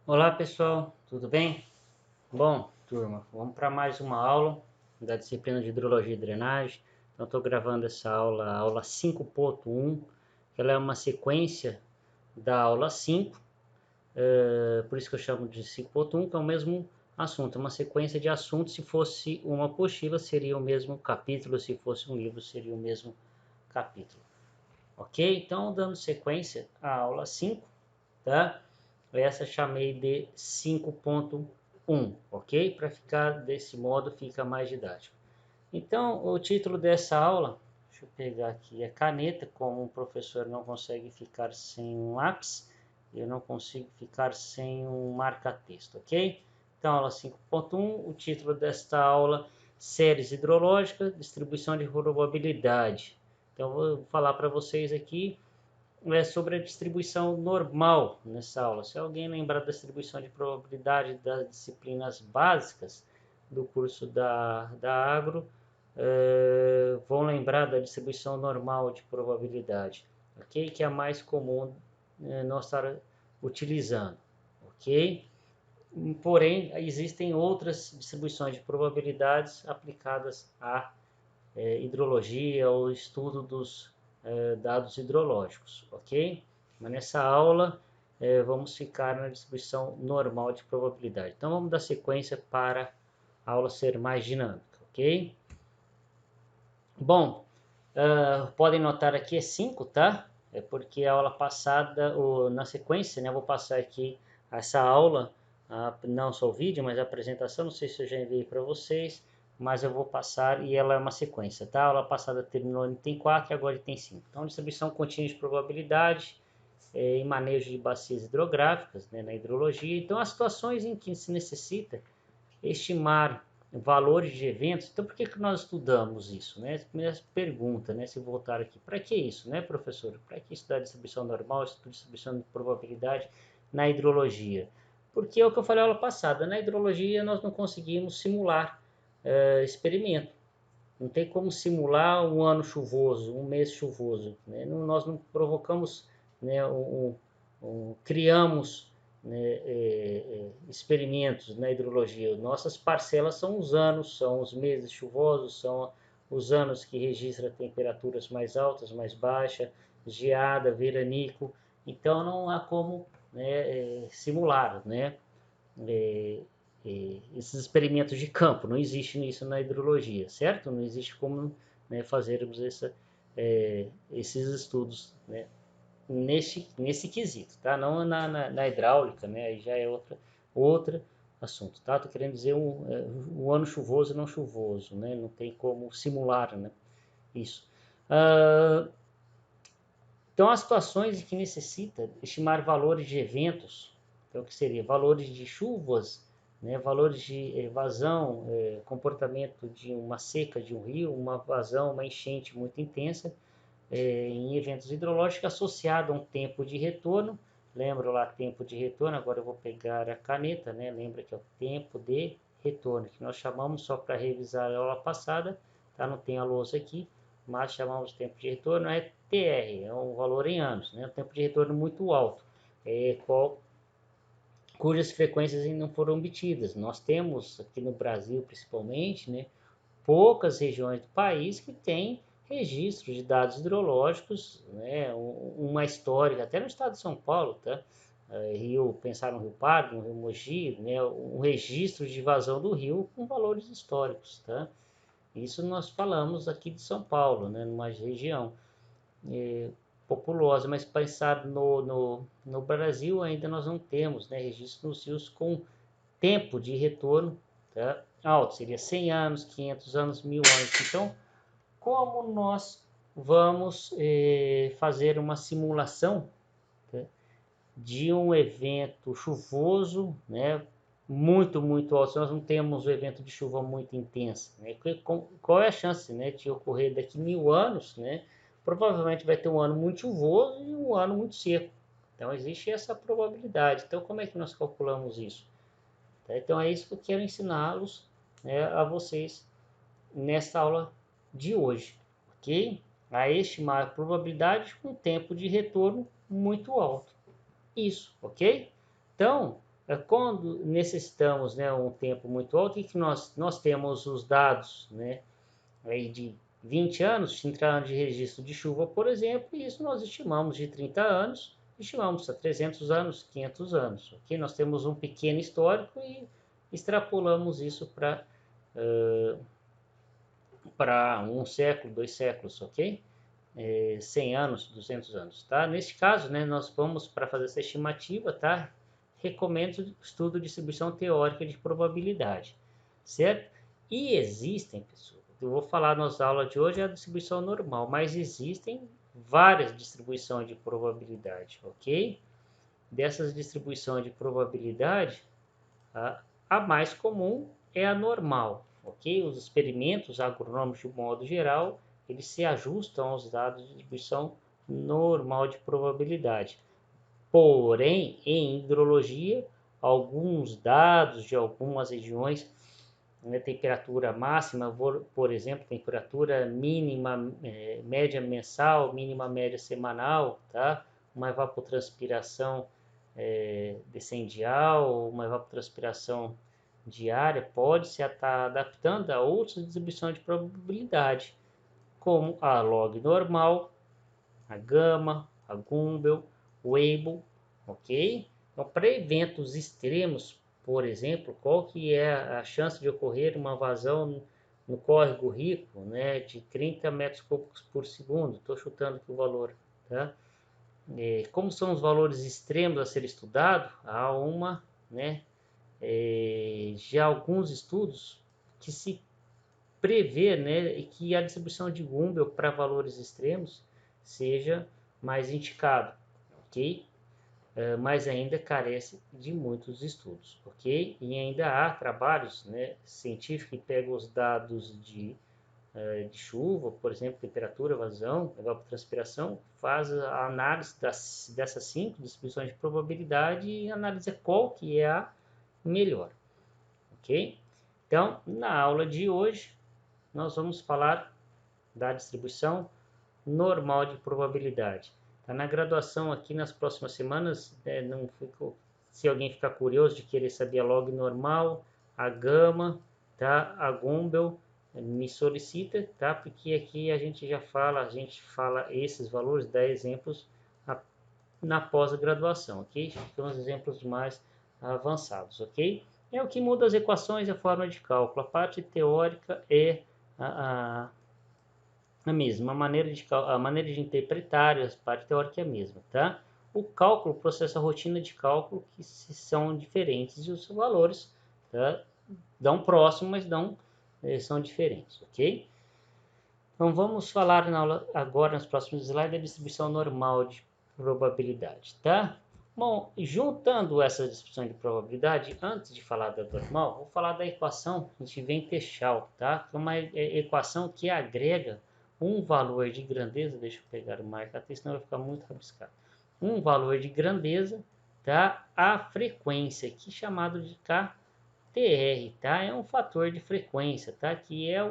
Olá pessoal, tudo bem? Bom, turma, vamos para mais uma aula da disciplina de Hidrologia e Drenagem. Então, estou gravando essa aula, a aula 5.1, que ela é uma sequência da aula 5, por isso que eu chamo de 5.1, que é o mesmo assunto, uma sequência de assuntos. Se fosse uma apostila, seria o mesmo capítulo, se fosse um livro, seria o mesmo capítulo. Ok? Então, dando sequência à aula 5, tá? Essa chamei de 5.1, ok? Para ficar desse modo, fica mais didático. Então, o título dessa aula, deixa eu pegar aqui a caneta, como um professor não consegue ficar sem um lápis, eu não consigo ficar sem um marca-texto, ok? Então, aula 5.1, o título desta aula, séries hidrológicas, distribuição de probabilidade. Então, vou falar para vocês aqui sobre a distribuição normal nessa aula. Se alguém lembrar da distribuição de probabilidade das disciplinas básicas do curso da Agro, vão lembrar da distribuição normal de probabilidade, ok? Que é a mais comum nós estar utilizando, ok? Porém, existem outras distribuições de probabilidades aplicadas à hidrologia ou estudo dos dados hidrológicos, ok? Mas nessa aula vamos ficar na distribuição normal de probabilidade. Então vamos dar sequência para a aula ser mais dinâmica, ok? Bom, podem notar aqui é 5, tá? É porque a aula passada, na sequência, né, eu vou passar aqui essa aula, não só o vídeo, mas a apresentação, não sei se eu já enviei para vocês, mas eu vou passar e ela é uma sequência, tá? A aula passada terminou em item 4 e agora tem 5. Então, distribuição contínua de probabilidade e manejo de bacias hidrográficas, né, na hidrologia. Então, as situações em que se necessita estimar valores de eventos. Então, por que nós estudamos isso? Né? Primeira pergunta, né? Se voltar aqui, para que isso, né, professor? Para que estudar distribuição normal, estudar distribuição de probabilidade na hidrologia? Porque é o que eu falei na aula passada, na hidrologia nós não conseguimos simular experimento. Não tem como simular um ano chuvoso, um mês chuvoso. Né? Nós não provocamos, né, criamos, né, experimentos na hidrologia. Nossas parcelas são os anos, são os meses chuvosos, são os anos que registra temperaturas mais altas, mais baixas, geada, veranico. Então não há como, né, simular, né? Esses experimentos de campo, não existe isso na hidrologia, certo? Não existe como, né, fazermos esses estudos, né, nesse quesito, tá? Não na hidráulica, né? Aí já é outra assunto, tá? Tô querendo dizer um ano chuvoso e não chuvoso, né? Não tem como simular, né? Isso. Ah, então, há situações em que necessita estimar valores de eventos, então, o que seria valores de chuvas, né, valores de vazão, comportamento de uma seca de um rio, uma vazão, uma enchente muito intensa, em eventos hidrológicos associado a um tempo de retorno. Lembra lá tempo de retorno? Agora eu vou pegar a caneta, né? Lembra que é o tempo de retorno, que nós chamamos, só para revisar a aula passada, tá? Não tem a lousa aqui, mas chamamos de tempo de retorno, é TR, é um valor em anos, né? Um tempo de retorno muito alto, cujas frequências ainda não foram obtidas. Nós temos aqui no Brasil, principalmente, né, poucas regiões do país que têm registro de dados hidrológicos, né, uma histórica, até no estado de São Paulo, tá? Rio, pensar no Rio Pardo, no Rio Mogi, né, um registro de vazão do rio com valores históricos, tá? Isso nós falamos aqui de São Paulo, né, numa região populosa, mas pensar no Brasil ainda nós não temos, né, registro nos rios com tempo de retorno, tá, alto, seria 100 anos, 500 anos, 1000 anos. Então, como nós vamos fazer uma simulação, tá, de um evento chuvoso, né, muito alto? Se nós não temos um evento de chuva muito intensa, né, qual é a chance, né, de ocorrer daqui 1000 anos, né? Provavelmente vai ter um ano muito chuvoso e um ano muito seco. Então existe essa probabilidade. Então como é que nós calculamos isso? Tá? Então é isso que eu quero ensiná-los, né, a vocês nesta aula de hoje, ok? A estimar a probabilidade com tempo de retorno muito alto. Isso, ok? Então, Quando necessitamos, né, um tempo muito alto, que nós temos os dados, né, aí de 20 anos, entrada de registro de chuva, por exemplo, e isso nós estimamos de 30 anos, estimamos a 300 anos, 500 anos, ok? Nós temos um pequeno histórico e extrapolamos isso para um século, 2 séculos, ok? 100 anos, 200 anos, tá? Neste caso, né, nós vamos, para fazer essa estimativa, tá? Recomendo estudo de distribuição teórica de probabilidade, certo? E existem, pessoal, eu vou falar nas aulas de hoje a distribuição normal, mas existem várias distribuições de probabilidade, ok? Dessas distribuições de probabilidade, a mais comum é a normal, ok? Os experimentos agronômicos, de modo geral, eles se ajustam aos dados de distribuição normal de probabilidade. Porém, em hidrologia, alguns dados de algumas regiões, né, temperatura máxima, por exemplo, temperatura mínima, média mensal, mínima média semanal, tá? Uma evapotranspiração descendial, uma evapotranspiração diária, pode se estar adaptando a outras distribuições de probabilidade, como a log normal, a gama, a Gumbel, o Weibull, ok? Então, para eventos extremos, por exemplo, qual que é a chance de ocorrer uma vazão no córrego rico, né, de 30 metros cúbicos por segundo? Estou chutando aqui o valor, tá? Como são os valores extremos a ser estudado, há né, já alguns estudos que se prevê, né, que a distribuição de Gumbel para valores extremos seja mais indicado, ok? Mas ainda carece de muitos estudos, ok? E ainda há trabalhos, né, científicos que pegam os dados de chuva, por exemplo, temperatura, vazão, evapotranspiração, faz a análise dessas 5 distribuições de probabilidade e analisa qual que é a melhor, ok? Então, na aula de hoje, nós vamos falar da distribuição normal de probabilidade. Tá na graduação aqui nas próximas semanas, não fico, se alguém ficar curioso de querer saber a log normal, a gama, tá? A Gumbel, me solicita, tá? Porque aqui a gente fala esses valores, dá exemplos na pós-graduação, ok? São os exemplos mais avançados, ok? É o que muda as equações e a forma de cálculo. A parte teórica é a mesma, a maneira de interpretar a parte teórica é a mesma, tá? O cálculo, o processo, a rotina de cálculo que são diferentes e os valores, tá? Dão próximo, mas são diferentes, ok? Então vamos falar agora nos próximos slides da distribuição normal de probabilidade, tá? Bom, juntando essa distribuição de probabilidade, antes de falar da normal, vou falar da equação de Ventechal, tá? Que é uma equação que agrega um valor de grandeza, deixa eu pegar o marca-texto, senão vai ficar muito rabiscado. Um valor de grandeza, tá? A frequência, que é chamado de KTR, tá? É um fator de frequência, tá? Que é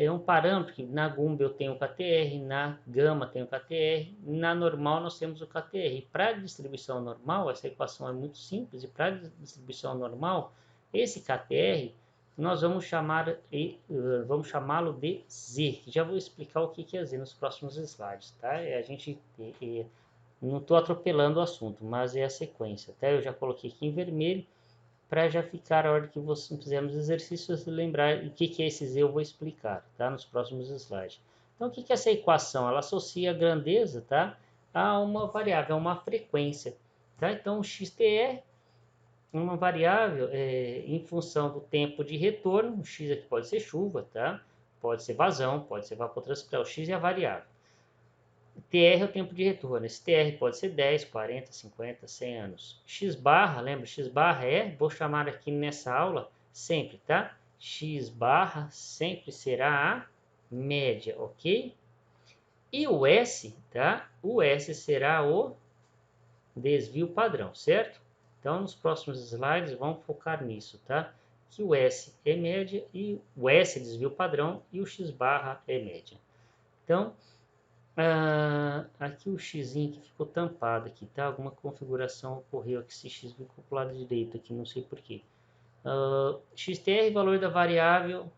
um parâmetro que na Gumbel eu tenho o KTR, na Gama tem o KTR, na normal nós temos o KTR. Para a distribuição normal, essa equação é muito simples, e para a distribuição normal, esse KTR nós vamos chamá-lo de Z. Já vou explicar o que é Z nos próximos slides, tá? Não estou atropelando o assunto, mas é a sequência, tá? Eu já coloquei aqui em vermelho, para já ficar a hora que você fizermos exercícios, lembrar o que é esse Z, eu vou explicar, tá? Nos próximos slides. Então, o que é essa equação? Ela associa a grandeza, tá? A uma variável, a uma frequência, tá? Então, o XTR é uma variável em função do tempo de retorno. O X aqui pode ser chuva, tá? Pode ser vazão, pode ser evapotranspiração. O X é a variável. TR é o tempo de retorno. Esse TR pode ser 10, 40, 50, 100 anos. X barra, lembra? X barra vou chamar aqui nessa aula sempre, tá? X barra sempre será a média, ok? E o S, tá? O S será o desvio padrão, certo? Então, nos próximos slides, vamos focar nisso, tá? Que o S é média, e o S é desvio padrão, e o X barra é média. Então, Aqui o x que ficou tampado aqui, tá? Alguma configuração ocorreu aqui, esse x ficou para o lado direito aqui, não sei porquê. XTR, valor da variável,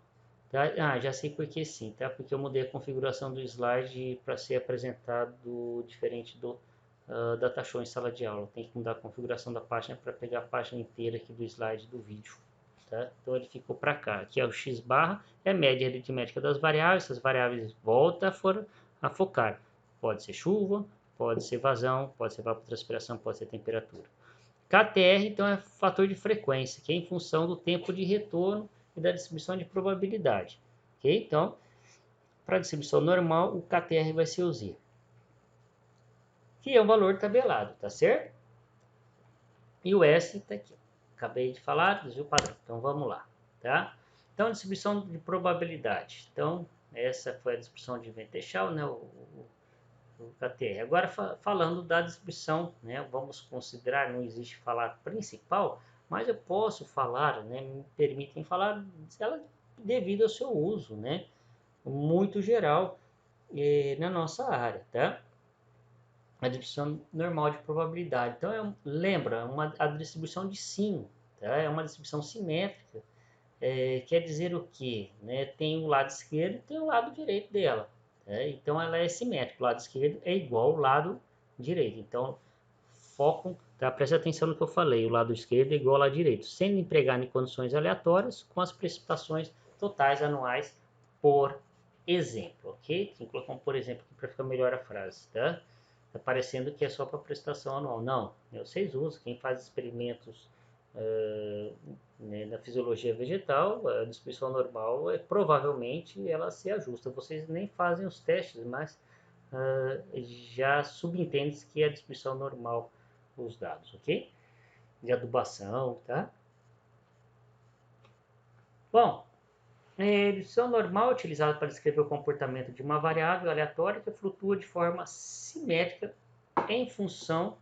tá? Já sei por que sim, tá? Porque eu mudei a configuração do slide para ser apresentado diferente do data show em sala de aula. Tem que mudar a configuração da página para pegar a página inteira aqui do slide do vídeo. Tá? Então ele ficou para cá. Aqui é o x barra, é a média aritmética das variáveis. Essas variáveis voltam a focar. Pode ser chuva, pode ser vazão, pode ser evapotranspiração, pode ser temperatura. KTR, então, é fator de frequência, que é em função do tempo de retorno e da distribuição de probabilidade. Ok? Então, para a distribuição normal, o KTR vai ser o Z, que é um valor tabelado, tá certo? E o S está aqui. Acabei de falar, desvio padrão. Então, vamos lá. Tá? Então, distribuição de probabilidade. Então, essa foi a distribuição de Wentechal, né? O KTR. Agora, falando da distribuição, né? Vamos considerar, não existe falar principal, mas eu posso falar, né? Me permitem falar ela devido ao seu uso, né? Muito geral na nossa área, tá? A distribuição normal de probabilidade. Então, lembra, a distribuição de sim, tá? É uma distribuição simétrica. Quer dizer o quê? Né? Tem o lado esquerdo e tem o lado direito dela. Tá? Então, ela é simétrica. O lado esquerdo é igual ao lado direito. Então, foco, tá? Preste atenção no que eu falei. O lado esquerdo é igual ao lado direito, sendo empregado em condições aleatórias com as precipitações totais anuais, por exemplo, ok? Tem que colocar um por exemplo aqui para ficar melhor a frase, tá? Tá parecendo que é só para prestação anual. Não, vocês usam. Quem faz experimentos na fisiologia vegetal, a distribuição normal provavelmente ela se ajusta. Vocês nem fazem os testes, mas já subentende que é a distribuição normal os dados, ok? De adubação, tá? Bom, a distribuição normal é utilizada para descrever o comportamento de uma variável aleatória que flutua de forma simétrica em função,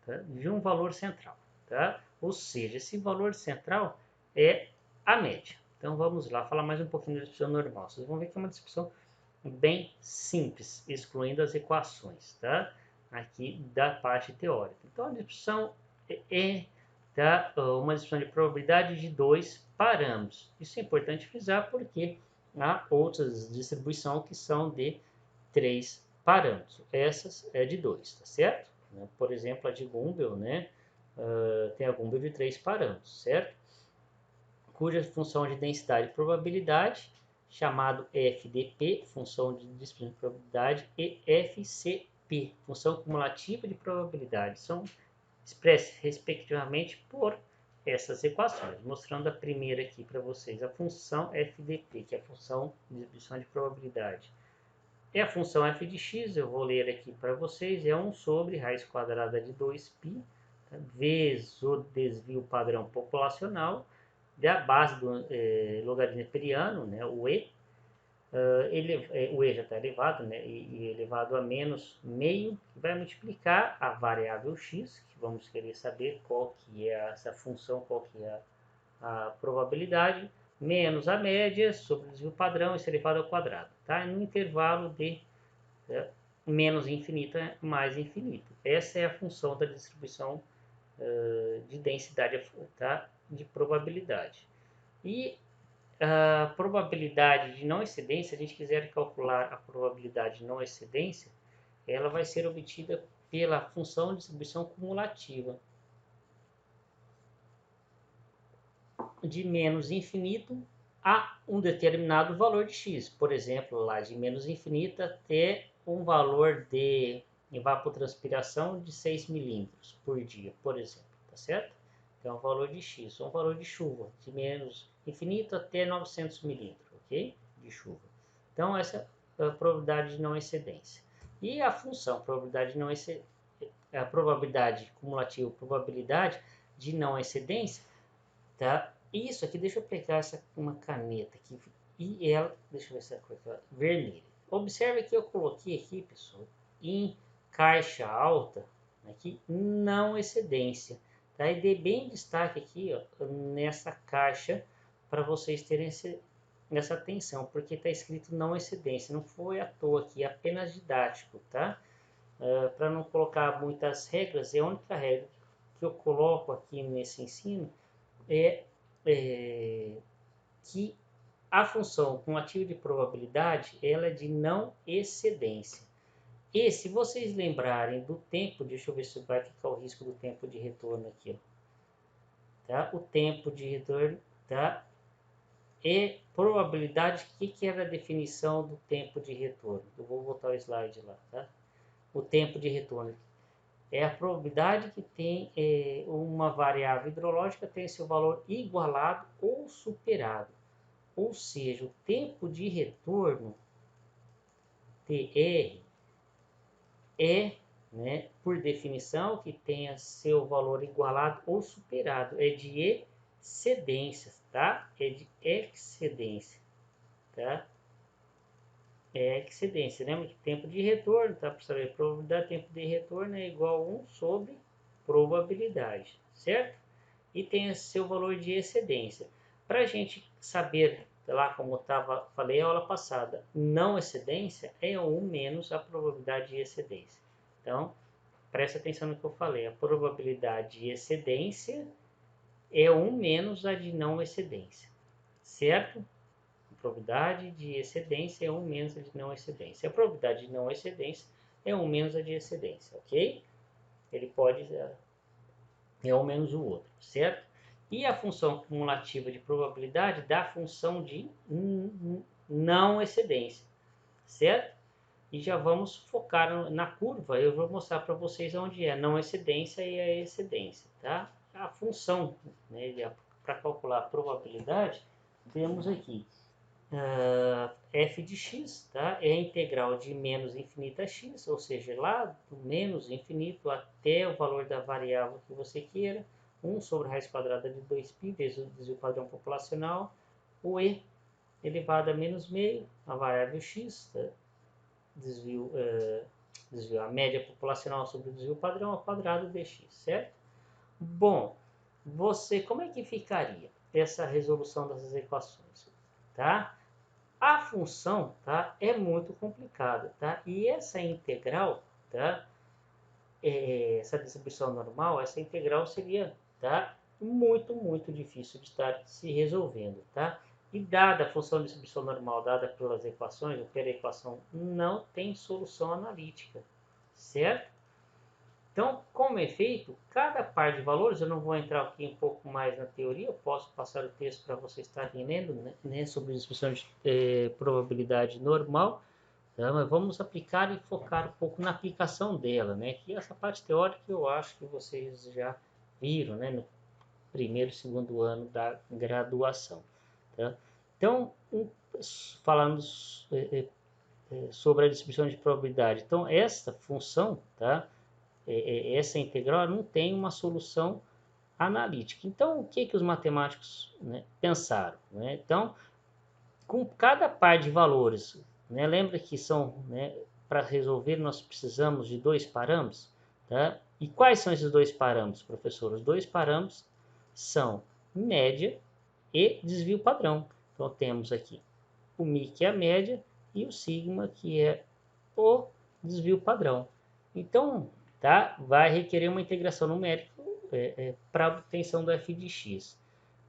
tá, de um valor central, tá? Ou seja, esse valor central é a média. Então vamos lá falar mais um pouquinho da distribuição normal. Vocês vão ver que é uma distribuição bem simples, excluindo as equações, tá? Aqui da parte teórica. Então a distribuição é uma distribuição de probabilidade de dois parâmetros. Isso é importante frisar porque há outras distribuições que são de três parâmetros. Essas é de dois, tá certo? Por exemplo, a de Gumbel, né? Tem a Gumbel de três parâmetros, certo? Cuja função de densidade e probabilidade, chamado FDP, função de distribuição de probabilidade, e FCP, função cumulativa de probabilidade, são expressas respectivamente por essas equações. Mostrando a primeira aqui para vocês, a função FDP, que é a função de distribuição de probabilidade. É a função f de x, eu vou ler aqui para vocês, é 1 sobre raiz quadrada de 2π, tá? Vezes o desvio padrão populacional, da base do logaritmo neperiano, né, o e, o e já está elevado, né, e elevado a menos meio, que vai multiplicar a variável x, que vamos querer saber qual que é essa função, qual que é a probabilidade, menos a média sobre o desvio padrão, isso elevado ao quadrado, tá? No intervalo de menos infinito mais infinito. Essa é a função da distribuição de densidade, tá? De probabilidade. E a probabilidade de não excedência, se a gente quiser calcular a probabilidade de não excedência, ela vai ser obtida pela função de distribuição cumulativa de menos infinito a um determinado valor de x. Por exemplo, lá de menos infinito até um valor de evapotranspiração de 6 milímetros por dia, por exemplo, tá certo? Então, o valor de x, ou um valor de chuva, de menos infinito até 900 milímetros, ok? De chuva. Então, essa é a probabilidade de não excedência. E a função, probabilidade de não excedência, a probabilidade cumulativa, probabilidade de não excedência, tá? Isso aqui, deixa eu pegar uma caneta aqui, e ela, deixa eu ver se é vermelha. Observe que eu coloquei aqui, pessoal, em caixa alta, aqui, não excedência, tá? E dei bem destaque aqui, ó, nessa caixa, para vocês terem essa atenção, porque está escrito não excedência, não foi à toa aqui, é apenas didático, tá? Para não colocar muitas regras, a única regra que eu coloco aqui nesse ensino é que a função com ativo de probabilidade ela é de não excedência. E se vocês lembrarem do tempo, deixa eu ver se vai ficar o risco do tempo de retorno aqui, ó, tá? O tempo de retorno, tá? E probabilidade, o que era a definição do tempo de retorno? Eu vou voltar o slide lá, tá? O tempo de retorno é a probabilidade que tem uma variável hidrológica tem seu valor igualado ou superado. Ou seja, o tempo de retorno, TR, é, né, por definição, que tenha seu valor igualado ou superado. É de excedências, tá? É de excedência, tá? É excedência. Lembra que tempo de retorno, tá? Para saber, probabilidade de tempo de retorno é igual a 1 sobre probabilidade, certo? E tem seu valor de excedência. Para a gente saber, lá como eu falei a aula passada, não excedência é 1 menos a probabilidade de excedência. Então, presta atenção no que eu falei. A probabilidade de excedência é 1 menos a de não excedência, certo? A probabilidade de excedência é 1 menos a de não excedência. A probabilidade de não excedência é 1 menos a de excedência, ok? Ele pode é 1 menos o outro, certo? E a função cumulativa de probabilidade da função de não excedência, certo? E já vamos focar na curva, eu vou mostrar para vocês onde é a não excedência e a excedência, tá? A função, né, para calcular a probabilidade, temos aqui f de x, tá? É a integral de menos infinito a x, ou seja, lá do menos infinito até o valor da variável que você queira, 1 sobre a raiz quadrada de 2π vezes o desvio padrão populacional, o e elevado a menos meio, a variável x, tá? desvio, a média populacional sobre o desvio padrão ao quadrado dx, certo? Bom, como é que ficaria essa resolução dessas equações, tá? A função, tá, é muito complicada, tá? E essa integral, tá, essa distribuição normal, essa integral seria, tá, muito difícil de estar se resolvendo, tá? E dada a função de distribuição normal dada pelas equações, ou pela equação, não tem solução analítica, certo? Então, como efeito, cada par de valores, eu não vou entrar aqui um pouco mais na teoria, eu posso passar o texto para vocês estarem lendo, né, sobre distribuição de probabilidade normal, tá? Mas vamos aplicar e focar um pouco na aplicação dela, né? Que essa parte teórica eu acho que vocês já viram, né, no primeiro e segundo ano da graduação, tá? Então, falando sobre a distribuição de probabilidade, então essa função, tá? Essa integral não tem uma solução analítica. Então, o que os matemáticos, né, pensaram, né? Então, com cada par de valores, né, lembra que são, né, para resolver nós precisamos de 2 parâmetros, tá? E quais são esses 2 parâmetros, professor? Os 2 parâmetros são média e desvio padrão. Então, temos aqui o μ, que é a média, e o sigma, que é o desvio padrão. Então, tá? Vai requerer uma integração numérica para a obtenção do f de x.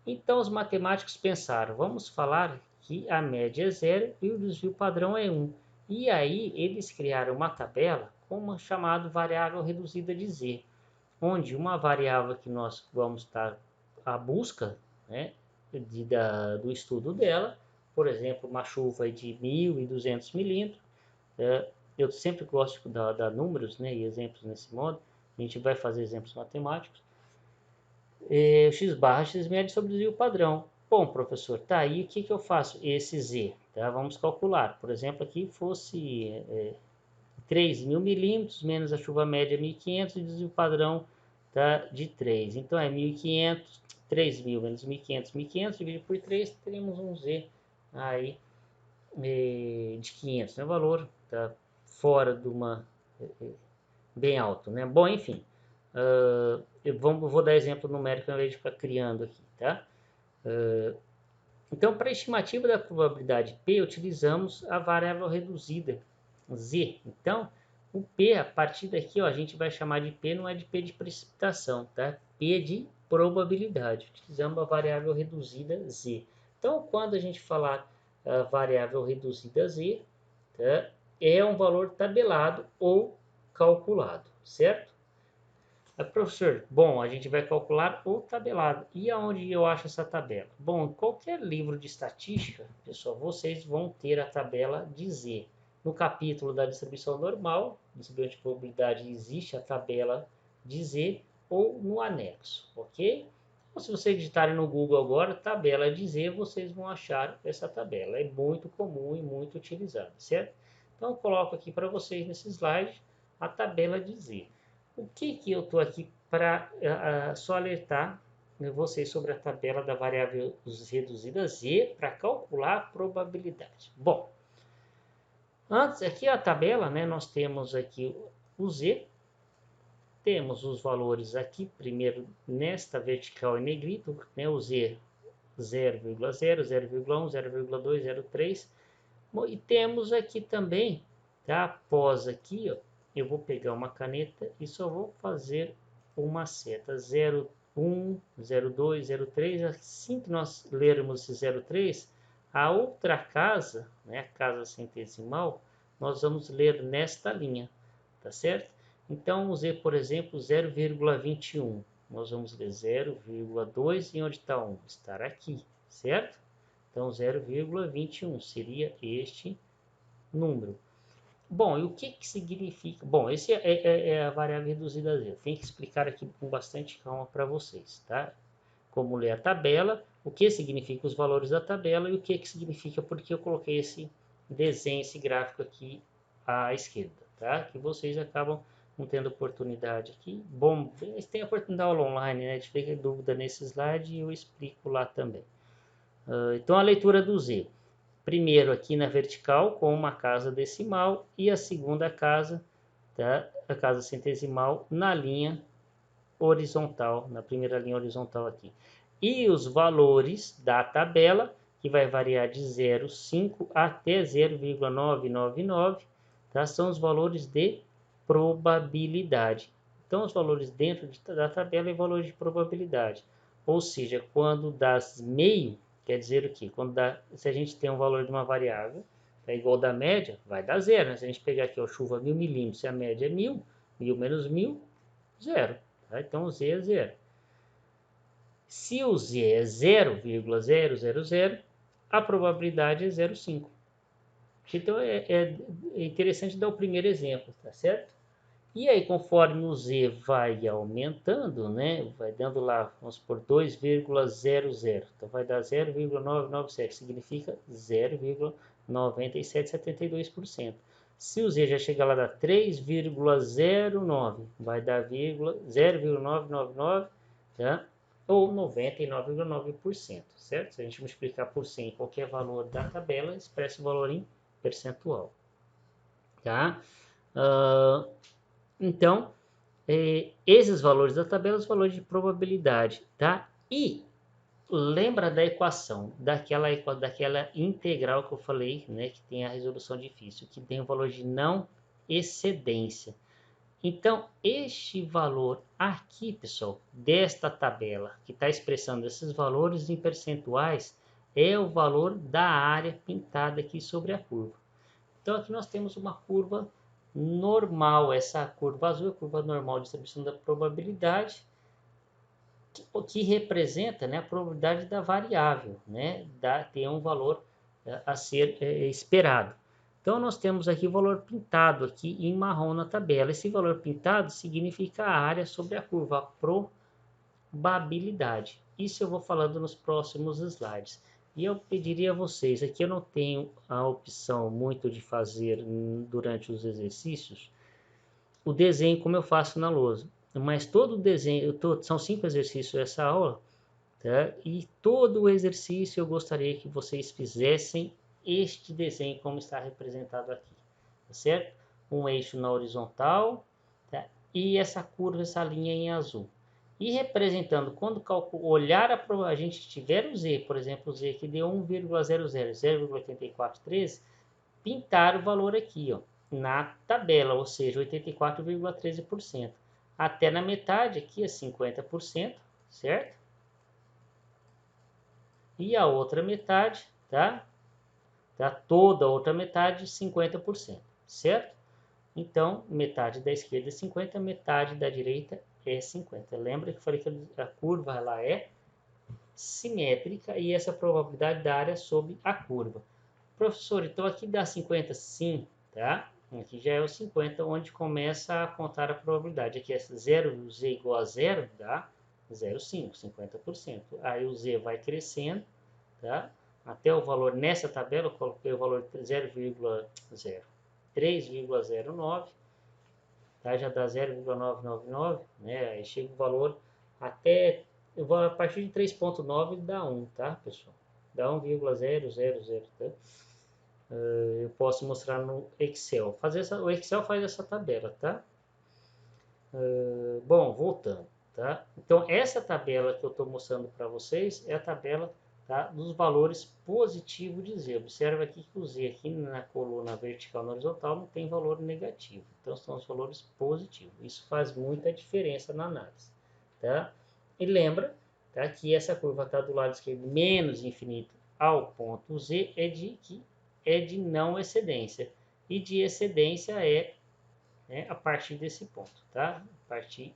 Então, os matemáticos pensaram, vamos falar que a média é 0 e o desvio padrão é 1. E aí, eles criaram uma tabela com uma chamada variável reduzida de z, onde uma variável que nós vamos estar à busca, né, do estudo dela, por exemplo, uma chuva de 1.200 milímetros, eu sempre gosto de dar números, né, e exemplos nesse modo, a gente vai fazer exemplos matemáticos, x barra x média sobre o desvio padrão. Bom, professor, tá aí, o que eu faço? Esse z, tá? Vamos calcular. Por exemplo, aqui fosse 3.000 milímetros, menos a chuva média 1.500 e o desvio padrão, tá, de 3. Então, é 1.500, 3.000 menos 1.500, 1.500 dividido por 3, teremos um z aí de 500, né? O valor tá fora de uma... bem alto, né? Bom, enfim, eu vou dar exemplo numérico ao invés de ficar criando aqui, tá? Então, para a estimativa da probabilidade P, utilizamos a variável reduzida, Z. Então, o P, a partir daqui, ó, a gente vai chamar de P, não é de P de precipitação, tá? P de probabilidade. Utilizamos a variável reduzida Z. Então, quando a gente falar a variável reduzida Z, tá? É um valor tabelado ou calculado, certo? Professor, bom, a gente vai calcular o tabelado. E aonde eu acho essa tabela? Bom, em qualquer livro de estatística, pessoal, vocês vão ter a tabela de Z. No capítulo da distribuição normal, distribuição de probabilidade, existe a tabela de Z ou no anexo, ok? Então, se vocês digitarem no Google agora, tabela de Z, vocês vão achar essa tabela. É muito comum e muito utilizada, certo? Então, eu coloco aqui para vocês nesse slide a tabela de Z. O que eu estou aqui para só alertar vocês sobre a tabela da variável reduzida Z para calcular a probabilidade. Bom, antes aqui a tabela, né, nós temos aqui o Z, temos os valores aqui, primeiro nesta vertical em negrito, né, o Z 0,0, 0,1, 0,2, 0,3, e temos aqui também, tá, após aqui, ó, eu vou pegar uma caneta e só vou fazer uma seta 0,1, 0,2, 0,3. Assim que nós lermos esse 0,3, a outra casa, né, a casa centesimal, nós vamos ler nesta linha, tá certo? Então, usei, por exemplo, 0,21. Nós vamos ler 0,2 e onde está 1? Estará aqui, certo? Então, 0,21 seria este número. Bom, e o que significa? Bom, esse é a variável reduzida Z. Tem que explicar aqui com bastante calma para vocês, tá? Como ler a tabela, o que significa os valores da tabela e o que significa porque eu coloquei esse desenho, esse gráfico aqui à esquerda, tá? Que vocês acabam não tendo oportunidade aqui. Bom, eles têm a oportunidade da aula online, né? Se tiver dúvida nesse slide, eu explico lá também. Então, a leitura do Z. Primeiro aqui na vertical com uma casa decimal e a segunda casa, tá? A casa centesimal na linha horizontal, na primeira linha horizontal aqui. E os valores da tabela, que vai variar de 0,5 até 0,999, tá? São os valores de probabilidade. Então, os valores dentro da tabela é valor de probabilidade. Ou seja, quando dá meio, quer dizer o quê? Quando dá, se a gente tem um valor de uma variável, é igual da média, vai dar zero. Né? Se a gente pegar aqui, ó, chuva 1000 milímetros, se a média é 1000, 1000 menos 1000, zero. Tá? Então, o Z é zero. Se o Z é 0,000, a probabilidade é 0,5. Então, é interessante dar o primeiro exemplo, tá certo? E aí, conforme o Z vai aumentando, né, vai dando lá, vamos por 2,00, então vai dar 0,997, significa 0,9772%. Se o Z já chegar lá a 3,09, vai dar 0,999, tá? Ou 99,9%, certo? Se a gente multiplicar por 100 qualquer valor da tabela, expressa o valor em percentual, tá? Então, esses valores da tabela, os valores de probabilidade, tá? E lembra da equação, daquela integral que eu falei, né, que tem a resolução difícil, que tem o valor de não excedência. Então, este valor aqui, pessoal, desta tabela, que está expressando esses valores em percentuais, é o valor da área pintada aqui sobre a curva. Então, aqui nós temos uma curva normal, essa curva azul é a curva normal de distribuição da probabilidade, que representa, né, a probabilidade da variável, né, ter um valor a ser esperado. Então, nós temos aqui o valor pintado aqui em marrom na tabela. Esse valor pintado significa a área sobre a curva, a probabilidade. Isso eu vou falando nos próximos slides. E eu pediria a vocês, aqui eu não tenho a opção muito de fazer durante os exercícios, o desenho como eu faço na lousa. Mas todo o desenho, são 5 exercícios essa aula, tá? E todo o exercício eu gostaria que vocês fizessem este desenho como está representado aqui, tá certo? Um eixo na horizontal, tá? E essa curva, essa linha em azul. E representando, quando olhar a gente tiver o Z, por exemplo, o Z que deu 1,00, pintar o valor aqui, ó, na tabela, ou seja, 84,13%. Até na metade aqui é 50%, certo? E a outra metade, tá? Toda a outra metade, 50%, certo? Então, metade da esquerda é 50, metade da direita é 50. Lembra que eu falei que a curva ela é simétrica e essa probabilidade da área sobre a curva. Professor, então aqui dá 50 sim, tá? Aqui já é o 50, onde começa a contar a probabilidade. Aqui é 0, z igual a 0, dá 0,5, 50%. Aí o z vai crescendo, tá? Até o valor, nessa tabela, eu coloquei o valor 0,0, 3,09, tá? Já dá 0,999, né? Aí chega o valor até, a partir de 3,9 dá 1, tá, pessoal? Dá 1,000, tá? Eu posso mostrar no Excel. O Excel faz essa tabela, tá? Bom, voltando, tá? Então, essa tabela que eu estou mostrando para vocês é a tabela, tá, dos valores positivos de Z. Observa aqui que o Z aqui na coluna vertical e na horizontal não tem valor negativo. Então, são os valores positivos. Isso faz muita diferença na análise, tá? E lembra, tá, que essa curva está do lado esquerdo menos infinito ao ponto Z é de não excedência. E de excedência é, né, a partir desse ponto, tá? A partir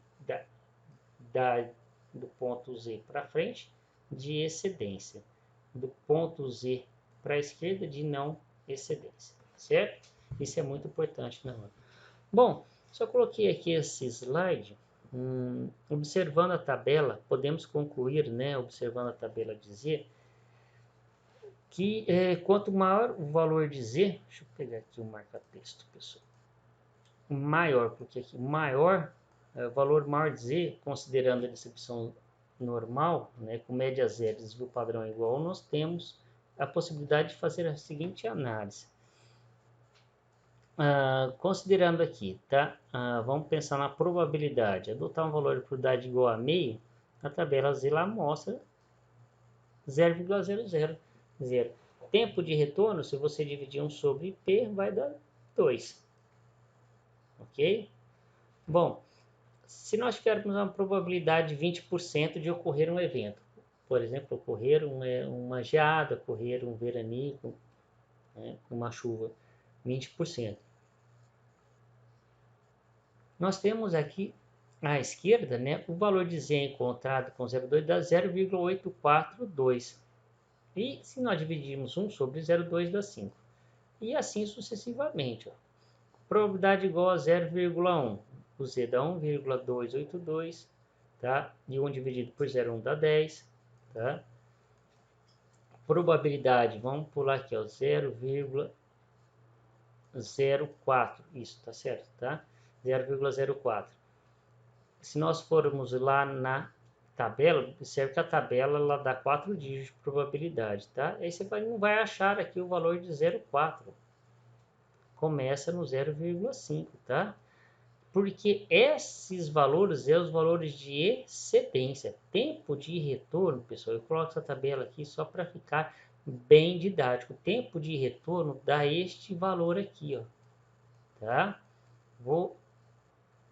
do ponto Z para frente, de excedência. Do ponto Z para a esquerda, de não excedência, certo? Isso é muito importante na hora. Bom, só coloquei aqui esse slide. Observando a tabela, podemos concluir, né, observando a tabela de Z, que quanto maior o valor de Z, deixa eu pegar aqui o marca-texto, pessoal, maior, porque aqui maior, o valor maior de Z, considerando a distribuição normal, né, com média zero, desvio padrão igual, nós temos a possibilidade de fazer a seguinte análise. Considerando aqui, tá? Vamos pensar na probabilidade. Adotar um valor de probabilidade igual a meio, a tabela Z lá mostra 0,00. Tempo de retorno, se você dividir 1 sobre P, vai dar 2. Ok? Bom, se nós tivermos uma probabilidade de 20% de ocorrer um evento, por exemplo, ocorrer uma geada, ocorrer um veranico, né, uma chuva, 20%. Nós temos aqui à esquerda, né, o valor de Z encontrado com 0,2 dá 0,842. E se nós dividirmos 1 sobre 0,2 dá 5. E assim sucessivamente. Ó. Probabilidade igual a 0,1. O Z dá 1,282. Tá? E 1 dividido por 0,1 dá 10. Tá? Probabilidade, vamos pular aqui, 0,04. Isso, tá certo, tá? 0,04. Se nós formos lá na tabela, observe que a tabela ela dá 4 dígitos de probabilidade, tá? Aí você não vai achar aqui o valor de 0,4. Começa no 0,5, tá? Porque esses valores são os valores de excedência. Tempo de retorno, pessoal, eu coloco essa tabela aqui só para ficar bem didático. Tempo de retorno dá este valor aqui, ó, tá? Vou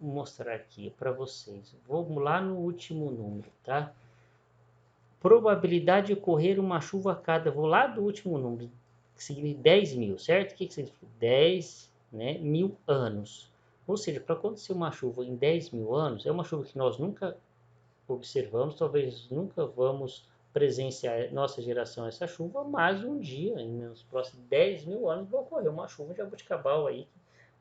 mostrar aqui para vocês. Vamos lá no último número, tá? Probabilidade de ocorrer uma chuva a cada, vou lá do último número, que significa 10 mil, certo? O que significa? 10, né, mil anos. Ou seja, para acontecer uma chuva em 10 mil anos, é uma chuva que nós nunca observamos, talvez nunca vamos presenciar nossa geração essa chuva, mas um dia, nos próximos 10 mil anos, vai ocorrer uma chuva de jabuticabal aí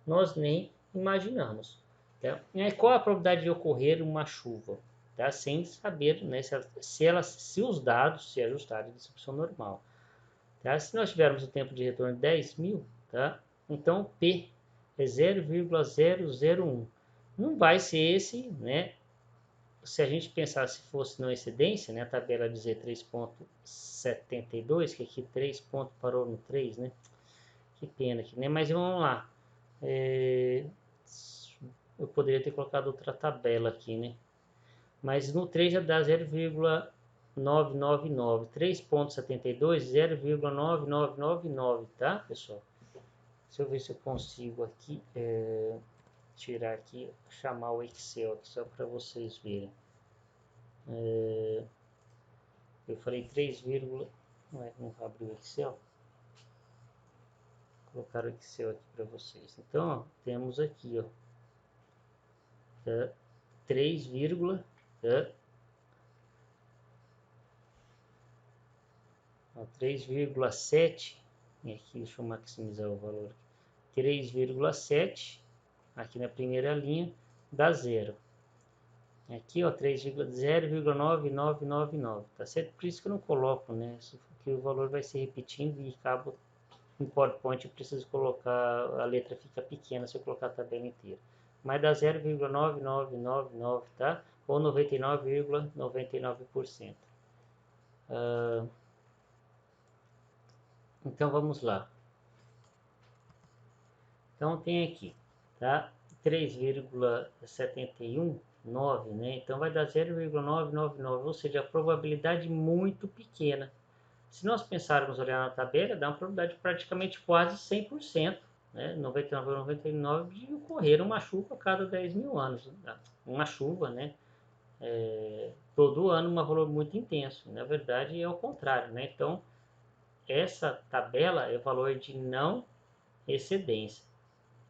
que nós nem imaginamos. Tá? E aí, qual a probabilidade de ocorrer uma chuva? Tá? Sem saber, né, se os dados se ajustarem à distribuição normal. Tá? Se nós tivermos o tempo de retorno de 10 mil, tá? Então P é 0,001. Não vai ser esse, né? Se a gente pensar se fosse na excedência, né? A tabela dizer 3,72, que aqui 3 pontos parou no 3, né? Que pena aqui, né? Mas vamos lá. Eu poderia ter colocado outra tabela aqui, né? Mas no 3 já dá 0,999. 3,72, 0,9999, tá, pessoal? Deixa eu ver se eu consigo aqui, tirar aqui, chamar o Excel aqui, só para vocês verem. Eu falei 3, não é que não abriu o Excel? Vou colocar o Excel aqui para vocês. Então, ó, temos aqui, ó, 3, 3,7, aqui deixa eu maximizar o valor, 3,7, aqui na primeira linha, dá 0. Aqui, ó, 0,9999, tá certo? Por isso que eu não coloco, né? Porque o valor vai se repetindo e acaba em PowerPoint eu preciso colocar, a letra fica pequena se eu colocar a tabela inteira. Mas dá 0,9999, tá? Ou 99,99%. Então vamos lá. Então tem aqui, tá? 3,719, né? Então vai dar 0,999, ou seja, a probabilidade muito pequena. Se nós pensarmos olhar na tabela, dá uma probabilidade praticamente quase 100%, né? 99,99 de ocorrer uma chuva a cada 10 mil anos. Uma chuva, né? Todo ano um valor muito intenso. Na verdade é o contrário, né? Então essa tabela é valor de não excedência.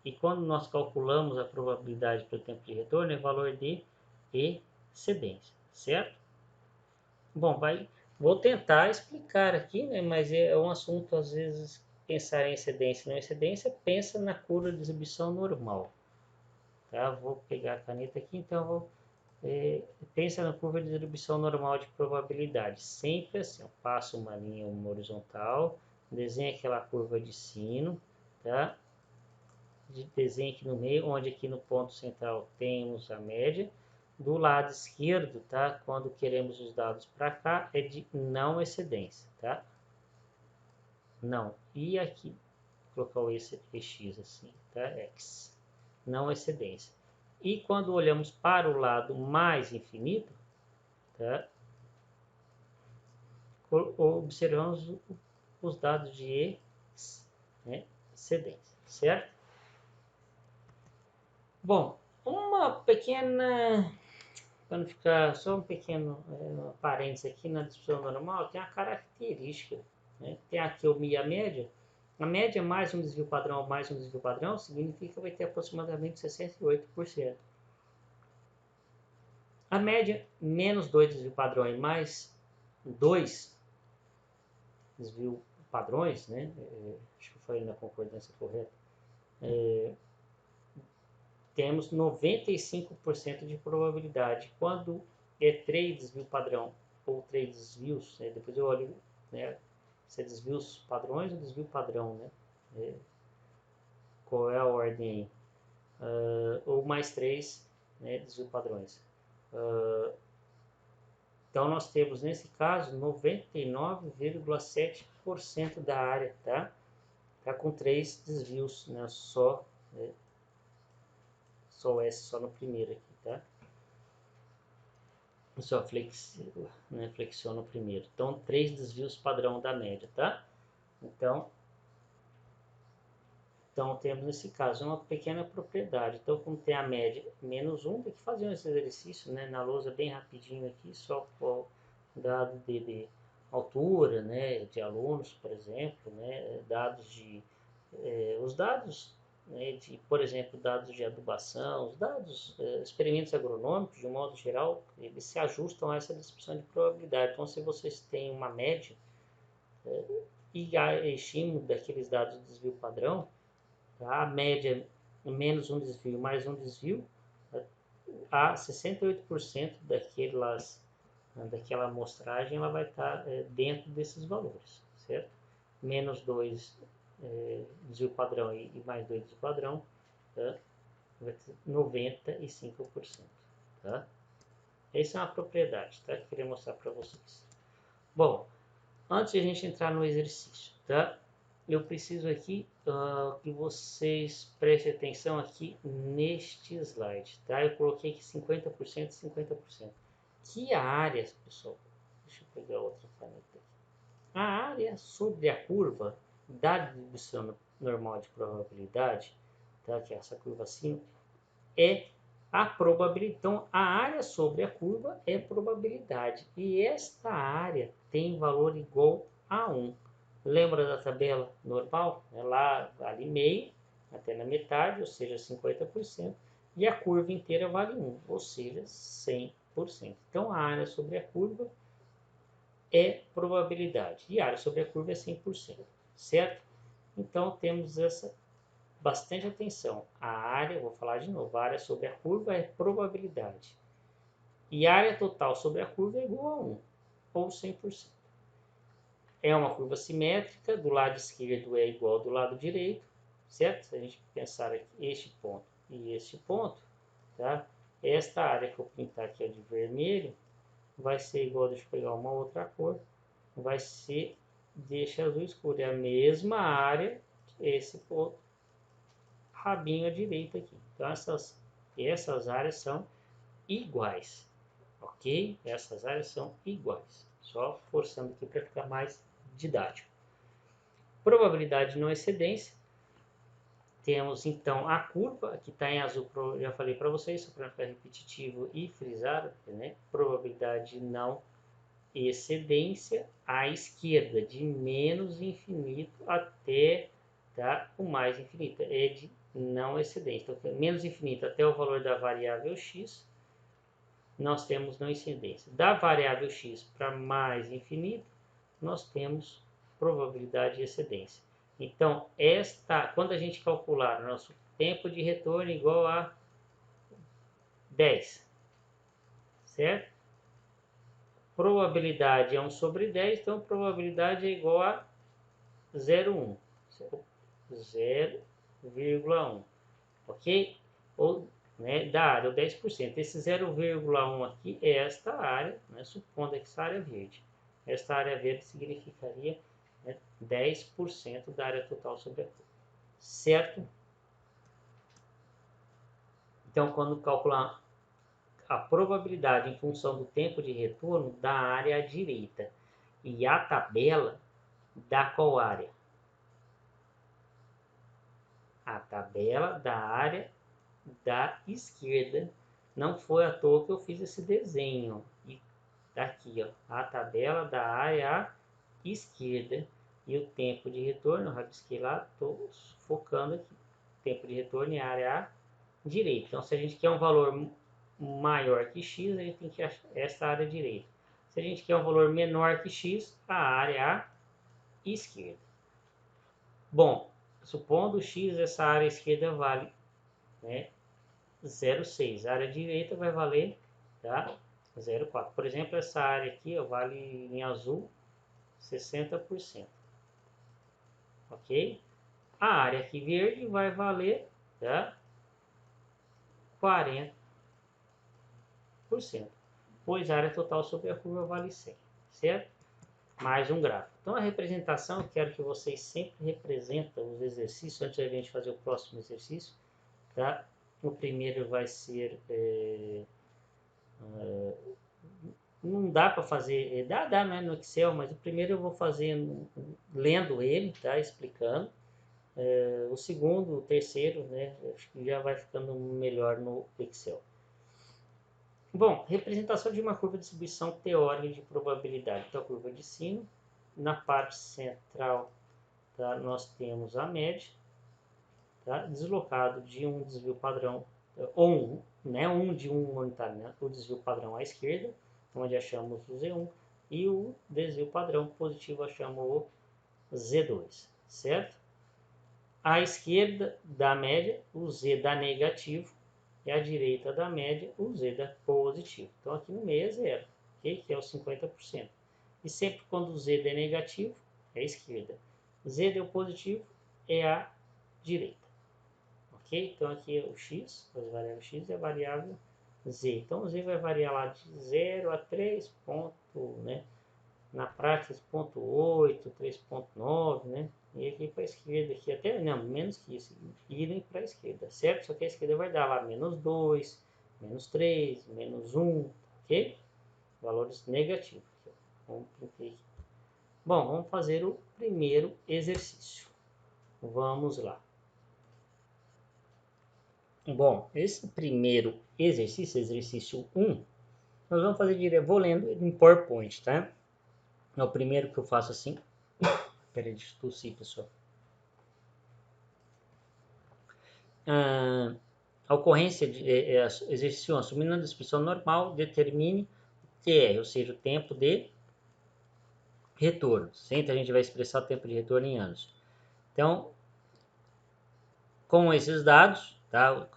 E quando nós calculamos a probabilidade pelo tempo de retorno, é valor de excedência, certo? Bom, vou tentar explicar aqui, né? Mas é um assunto, às vezes, pensar em excedência e não excedência, pensa na curva de exibição normal. Tá? Vou pegar a caneta aqui, então vou... pensa na curva de distribuição normal de probabilidade. Sempre assim, eu passo uma linha horizontal, desenho aquela curva de sino, tá? Desenho aqui no meio, onde aqui no ponto central temos a média. Do lado esquerdo, tá? Quando queremos os dados para cá, é de não excedência, tá? Não. E aqui, colocar o EX assim, tá? X. Não excedência. E quando olhamos para o lado mais infinito, tá? Observamos os dados de excedência, certo? Bom, uma pequena, para não ficar só um pequeno parênteses aqui na distribuição normal, tem a característica, né? Tem aqui o a média. A média mais um desvio padrão mais um desvio padrão significa que vai ter aproximadamente 68%. A média menos 2 desvio padrão e mais 2 desvio padrões, né? Acho que eu falei na concordância correta. Temos 95% de probabilidade. Quando é 3 desvio padrão ou 3 desvios, depois eu olho, né, se é desvios padrões ou desvio padrão, né? Qual é a ordem aí? Ou mais 3, né, desvio padrões. Então nós temos nesse caso 99,7% da área, tá? Tá com 3 desvios, né? Só o S só no primeiro aqui, tá? Só flexiona o primeiro. Então, 3 desvios padrão da média, tá? Então temos nesse caso uma pequena propriedade. Então, como tem a média menos 1, tem que fazer esse exercício, né? Na lousa bem rapidinho aqui, só o dado de altura, né? De alunos, por exemplo, né? Dados de... os dados, né, de, por exemplo, dados de adubação, os dados, experimentos agronômicos, de um modo geral, eles se ajustam a essa distribuição de probabilidade. Então, se vocês têm uma média e a estímulo daqueles dados de desvio padrão, tá? A média menos um desvio mais um desvio, a 68% daquela amostragem ela vai estar dentro desses valores, certo? Menos 2 desvio padrão e mais 2 desvio padrão, tá? Vai ter 95%, tá? Essa é uma propriedade, tá? Que eu queria mostrar para vocês. Bom, antes de a gente entrar no exercício, tá? Eu preciso aqui que vocês prestem atenção aqui neste slide, tá? Eu coloquei aqui 50%, 50%. que a área, pessoal, deixa eu pegar outra caneta aqui. A área sobre a curva da distribuição normal de probabilidade, tá? Que é essa curva assim, é a probabilidade. Então, a área sobre a curva é probabilidade. E esta área tem valor igual a 1. Lembra da tabela normal? É lá, vale meio, até na metade, ou seja, 50%. E a curva inteira vale 1, ou seja, 100%. Então, a área sobre a curva é probabilidade. E a área sobre a curva é 100%, certo? Então, temos essa bastante atenção. A área, vou falar de novo, a área sobre a curva é probabilidade. E a área total sobre a curva é igual a 1, ou 100%. É uma curva simétrica, do lado esquerdo é igual ao do lado direito, certo? Se a gente pensar aqui, este ponto e este ponto, tá? Esta área que eu pintar aqui de vermelho, vai ser igual, deixa eu pegar uma outra cor, vai ser, deixa azul escuro, é a mesma área, esse ponto, rabinho à direita aqui. Então, essas áreas são iguais, ok? Essas áreas são iguais. Só forçando aqui para ficar mais didático. Probabilidade de não excedência. Temos, então, a curva, que está em azul, já falei para vocês, só para ficar repetitivo e frisado, né? Probabilidade de não excedência à esquerda, de menos infinito até, tá, o mais infinito, é de não excedência. Então, menos infinito até o valor da variável x, nós temos não excedência. Da variável x para mais infinito, nós temos probabilidade de excedência. Então, quando a gente calcular nosso tempo de retorno igual a 10, certo? Probabilidade é 1 sobre 10, então probabilidade é igual a 0,1, 0,1, ok? Ou, né, da área, ou 10%. Esse 0,1 aqui é esta área, né, supondo que essa área é verde. Esta área verde significaria, né, 10% da área total sobre a curva, certo? Então, quando calcular a probabilidade em função do tempo de retorno da área à direita e a tabela da qual área? A tabela da área da esquerda. Não foi à toa que eu fiz esse desenho. E aqui, ó, a tabela da área à esquerda e o tempo de retorno, eu rabisquei lá, estou focando aqui. Tempo de retorno é a área à direita. Então, se a gente quer um valor maior que x, a gente tem que achar essa área direita. Se a gente quer um valor menor que x, a área à esquerda. Bom, supondo x, essa área esquerda vale, né, 0,6. A área direita vai valer, tá, 0,4. Por exemplo, essa área aqui ó, vale em azul 60%. Ok? A área aqui verde vai valer, tá, 40%. Pois a área total sobre a curva vale 100. Certo? Mais um gráfico. Então, a representação, eu quero que vocês sempre representem os exercícios, antes da gente fazer o próximo exercício, tá? O primeiro vai ser... não dá para fazer... Dá, né, no Excel, mas o primeiro eu vou fazer lendo ele, tá? Explicando. O segundo, o terceiro, né? Acho que já vai ficando melhor no Excel. Bom, representação de uma curva de distribuição teórica de probabilidade. Então, a curva de sino. Na parte central, tá, nós temos a média, tá, deslocado de um desvio padrão, ou um de um unitário, né, o desvio padrão à esquerda, onde achamos o Z1, e o desvio padrão positivo achamos o Z2, certo? À esquerda da média, o Z dá negativo, e à direita da média, o Z dá positivo. Então, aqui no meio é zero, okay? Que é o 50%. E sempre quando o Z der negativo, é a esquerda. Z deu positivo, é a direita. Ok? Então, aqui é o x, as variáveis x e a variável z. Então, o z vai variar lá de 0 a 3 pontos, né? Na prática, 3.8, 3.9, né? E aqui para a esquerda, aqui até, não, menos que isso, irem para a esquerda, certo? Só que a esquerda vai dar lá menos 2, menos 3, menos 1, ok? valores negativos. Bom, vamos fazer o primeiro exercício. Vamos lá. Bom, esse primeiro exercício, exercício 1, nós vamos fazer direto, vou lendo em PowerPoint, tá? É o primeiro que eu faço assim. Peraí, deixa eu tossir, pessoal. A ocorrência de exercício 1, assumindo a descrição normal, determine TR, ou seja, o tempo de retorno. Sempre a gente vai expressar o tempo de retorno em anos. Então, com esses dados, tá,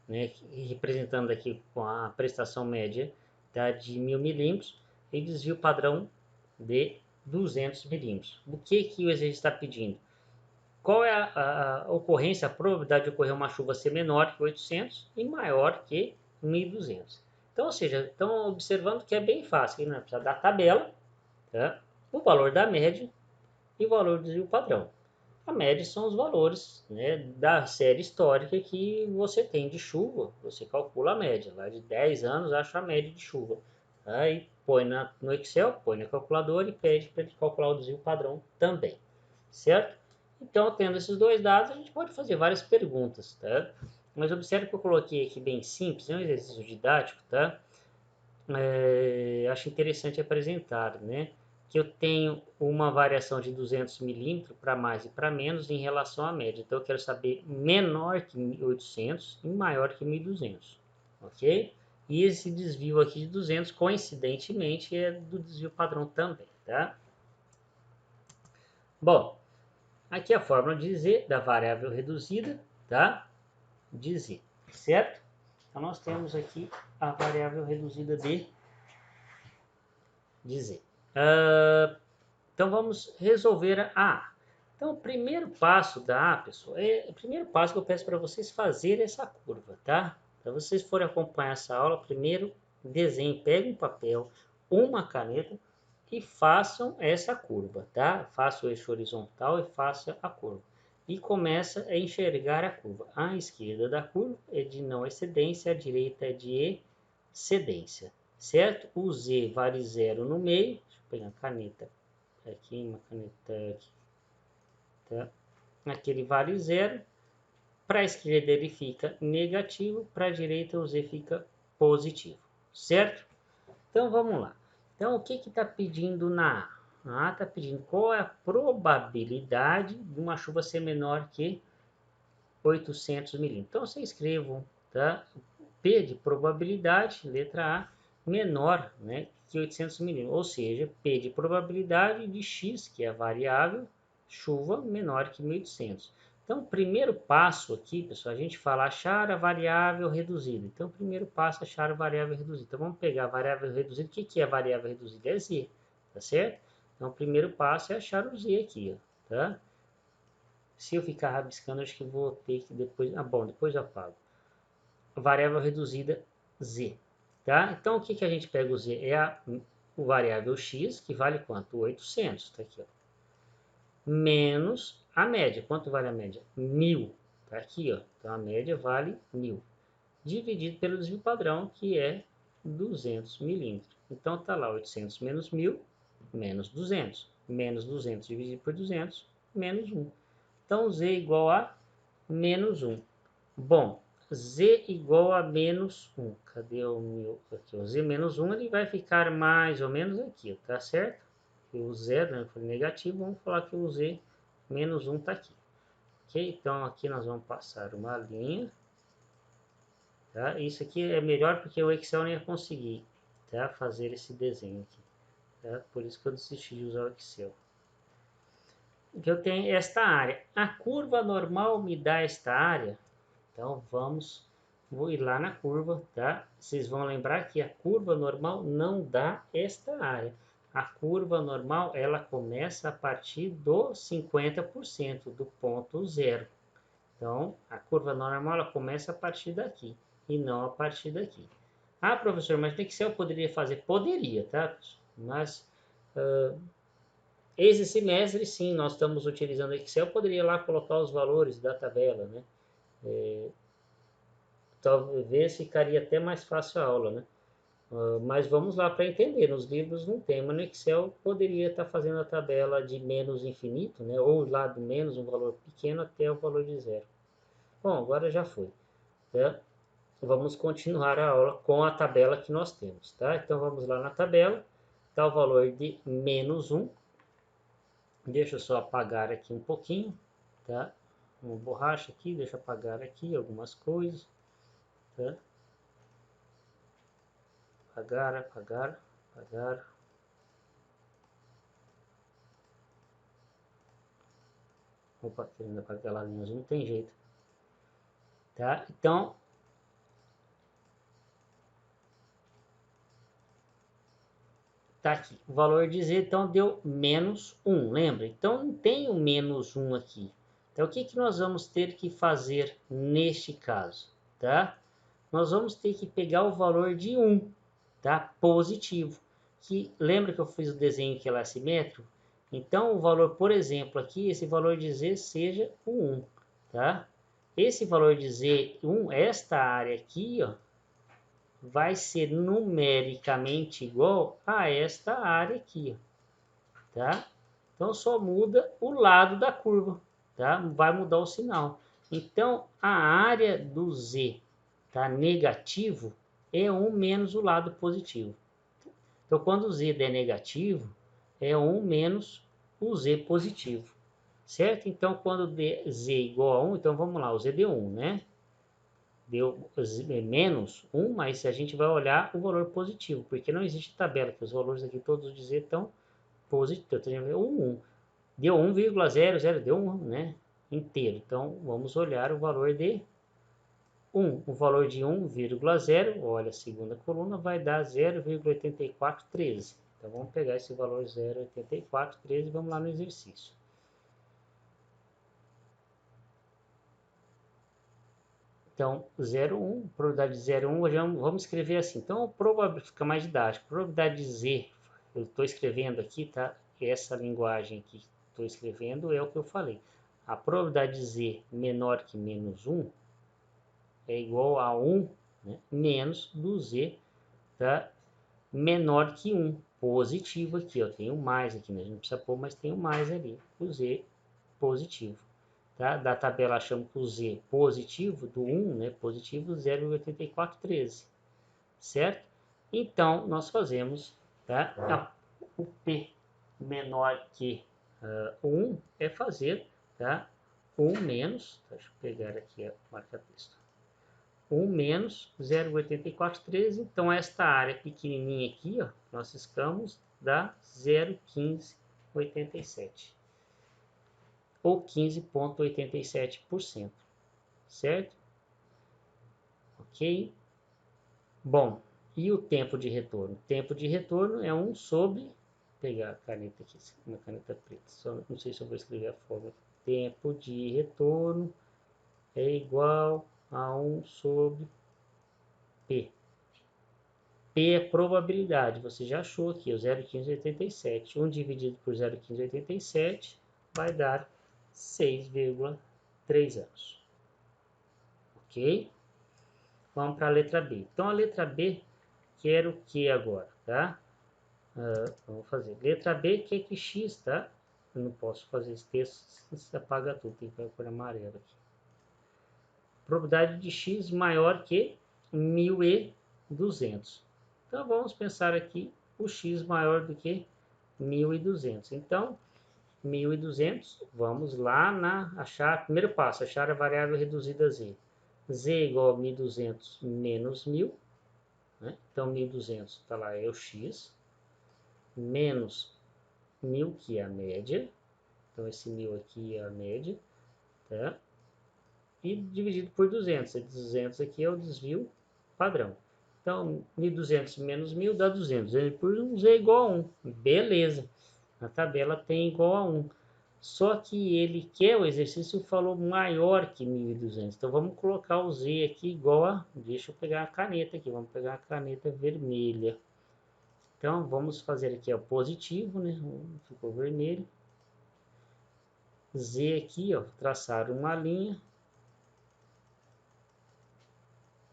né, representando aqui com a prestação média, tá, de 1000 milímetros e desvio padrão de 200 milímetros. O que o exercício está pedindo? Qual é a ocorrência, a probabilidade de ocorrer uma chuva ser menor que 800 e maior que 1200? Então, ou seja, estão observando que é bem fácil, né? Precisa da tabela, tá? O valor da média e o valor do desvio padrão. A média são os valores, né, da série histórica que você tem de chuva. Você calcula a média. Lá de 10 anos, acha a média de chuva. Aí põe no Excel, põe na calculadora e pede para ele calcular o desvio padrão também. Certo? Então, tendo esses dois dados, a gente pode fazer várias perguntas. Tá? Mas observe que eu coloquei aqui bem simples, é um exercício didático. Tá? Acho interessante apresentar, né? Que eu tenho uma variação de 200 milímetros para mais e para menos em relação à média. Então, eu quero saber menor que 800 e maior que 1200, ok? E esse desvio aqui de 200, coincidentemente, é do desvio padrão também, tá? Bom, aqui a fórmula de Z da variável reduzida, tá? De Z, certo? Então, nós temos aqui a variável reduzida de Z. Então, vamos resolver a A. Então, o primeiro passo da A, pessoal, o primeiro passo que eu peço para vocês fazerem essa curva, tá? Para vocês forem acompanhar essa aula, primeiro desenhem, peguem um papel, uma caneta e façam essa curva, tá? Faça o eixo horizontal e faça a curva. E começa a enxergar a curva. A esquerda da curva é de não excedência, a direita é de excedência, certo? O Z vale zero no meio. Deixa eu pegar a caneta aqui, uma caneta aqui, tá? Aquele vale zero. Para a esquerda ele fica negativo, para a direita o Z fica positivo, certo? Então vamos lá. Então o que está pedindo na A? A A está pedindo qual é a probabilidade de uma chuva ser menor que 800 milímetros. Então vocês escrevam, tá? P de probabilidade, letra A, menor, né, que 800 milímetros. Ou seja, P de probabilidade de X, que é a variável, chuva menor que 1800. Então, o primeiro passo aqui, pessoal, a gente fala achar a variável reduzida. Então, o primeiro passo é achar a variável reduzida. Então, vamos pegar a variável reduzida. O que é a variável reduzida? É Z, tá certo? Então, o primeiro passo é achar o Z aqui, ó, tá? Se eu ficar rabiscando, acho que vou ter que depois... Ah, bom, depois eu apago. Variável reduzida Z, tá? Então, o que a gente pega o Z? É a variável X, que vale quanto? 800, tá aqui, ó. Menos a média. Quanto vale a média? 1000, tá aqui, ó. Então, a média vale 1000. Dividido pelo desvio padrão, que é 200 milímetros. Então, tá lá 800 menos 1000, menos 200. Menos 200 dividido por 200, menos 1. Então, Z igual a menos 1. Bom, Z igual a menos 1. Cadê o meu? Aqui, o Z menos 1 ele vai ficar mais ou menos aqui, tá certo? E o zero, né, foi negativo, vamos falar que o Z menos 1 está aqui. Ok? Então, aqui nós vamos passar uma linha. Tá? Isso aqui é melhor porque o Excel não ia conseguir, tá, fazer esse desenho aqui. Tá? Por isso que eu desisti de usar o Excel. Que eu tenho esta área. A curva normal me dá esta área. Então, vou ir lá na curva, tá? Vocês vão lembrar que a curva normal não dá esta área. A curva normal, ela começa a partir do 50%, do ponto zero. Então, a curva normal, ela começa a partir daqui, e não a partir daqui. Ah, professor, mas no Excel eu poderia fazer? Poderia, tá? Mas, esse semestre, sim, nós estamos utilizando o Excel, eu poderia lá colocar os valores da tabela, né? Talvez ficaria até mais fácil a aula, né? Mas vamos lá para entender. Nos livros não tem, mas no Excel poderia estar fazendo a tabela de menos infinito, né? Ou lá do menos um valor pequeno até o valor de zero. Bom, agora já foi. Tá? Vamos continuar a aula com a tabela que nós temos. Tá? Então vamos lá na tabela. Está o valor de menos 1. Deixa eu só apagar aqui um pouquinho. Tá? Uma borracha aqui, deixa eu apagar aqui algumas coisas. Tá? Apagar, apagar, apagar. Opa, querendo apagar aquela linha azul, não tem jeito. Tá? Então, tá aqui. O valor de z, então, deu menos 1, lembra? Então, não tem o menos 1 aqui. Então, o que, que nós vamos ter que fazer neste caso? Tá? Nós vamos ter que pegar o valor de 1, tá? Positivo. Que, lembra que eu fiz o desenho que ele é assimétrico? Então, o valor, por exemplo, aqui, esse valor de z seja o 1, tá? Esse valor de z1, esta área aqui, ó, vai ser numericamente igual a esta área aqui, ó, tá? Então, só muda o lado da curva, tá? Vai mudar o sinal. Então, a área do z, tá, negativo, é 1 menos o lado positivo. Então, quando o z der negativo, é 1 menos o z positivo, certo? Então, quando z igual a 1, então vamos lá, o z deu 1, né? Deu menos 1, mas a gente vai olhar o valor positivo, porque não existe tabela, que os valores aqui todos de z estão positivos. Então, 1. Deu 1,00, deu 1, né? Inteiro. Então, vamos olhar o valor de 1. O valor de 1,0, olha a segunda coluna, vai dar 0,8413. Então, vamos pegar esse valor 0,8413 e vamos lá no exercício. Então, 0,1, probabilidade de 0,1, vamos escrever assim. Então, fica mais didático. Probabilidade de z, eu estou escrevendo aqui, tá? Essa linguagem que estou escrevendo é o que eu falei. A probabilidade de z menor que menos 1 é igual a 1, né, menos do z, tá, menor que 1. Positivo aqui, ó, tem um mais aqui, né? A gente não precisa pôr, mas tem um mais ali. O z positivo. Tá? Da tabela achamos que o z positivo, do 1, né, positivo 0,8413, certo? Então, nós fazemos, tá? O P menor que 1 é fazer, tá? 1 menos, deixa eu pegar aqui a marca-texto, 1 menos 0,8413, então esta área pequenininha aqui, ó, nós riscamos, dá 0,1587. Ou 15,87%, certo? Ok? Bom, e o tempo de retorno? O tempo de retorno é 1 sobre... Vou pegar a caneta aqui, uma caneta preta, só não sei se eu vou escrever a fórmula. Tempo de retorno é igual a 1 sobre P. P é probabilidade, você já achou aqui, o 0,1587. 1 dividido por 0,1587 vai dar 6,3 anos. Ok? Vamos para a letra B. Então, a letra B quer o que agora, tá? Vamos fazer. Letra B quer que x, tá? Eu não posso fazer esse texto, se apaga tudo, tem que pôr a cor amarela aqui. Probabilidade de x maior que 1.200. Então, vamos pensar aqui o x maior do que 1.200. Então, 1.200, vamos lá achar, primeiro passo, achar a variável reduzida z. Z igual a 1.200 menos 1.000, né? Então 1.200 está lá, é o x, menos 1.000, que é a média, então esse 1.000 aqui é a média, tá? E dividido por 200, esse 200 aqui é o desvio padrão. Então 1.200 menos 1.000 dá 200, por 1 z é igual a 1, beleza, na tabela tem igual a 1. Só que ele quer, o exercício falou maior que 1.200. Então, vamos colocar o z aqui igual a... Deixa eu pegar a caneta aqui. Vamos pegar a caneta vermelha. Então, vamos fazer aqui o positivo, né? Ficou vermelho. Z aqui, ó. Traçar uma linha.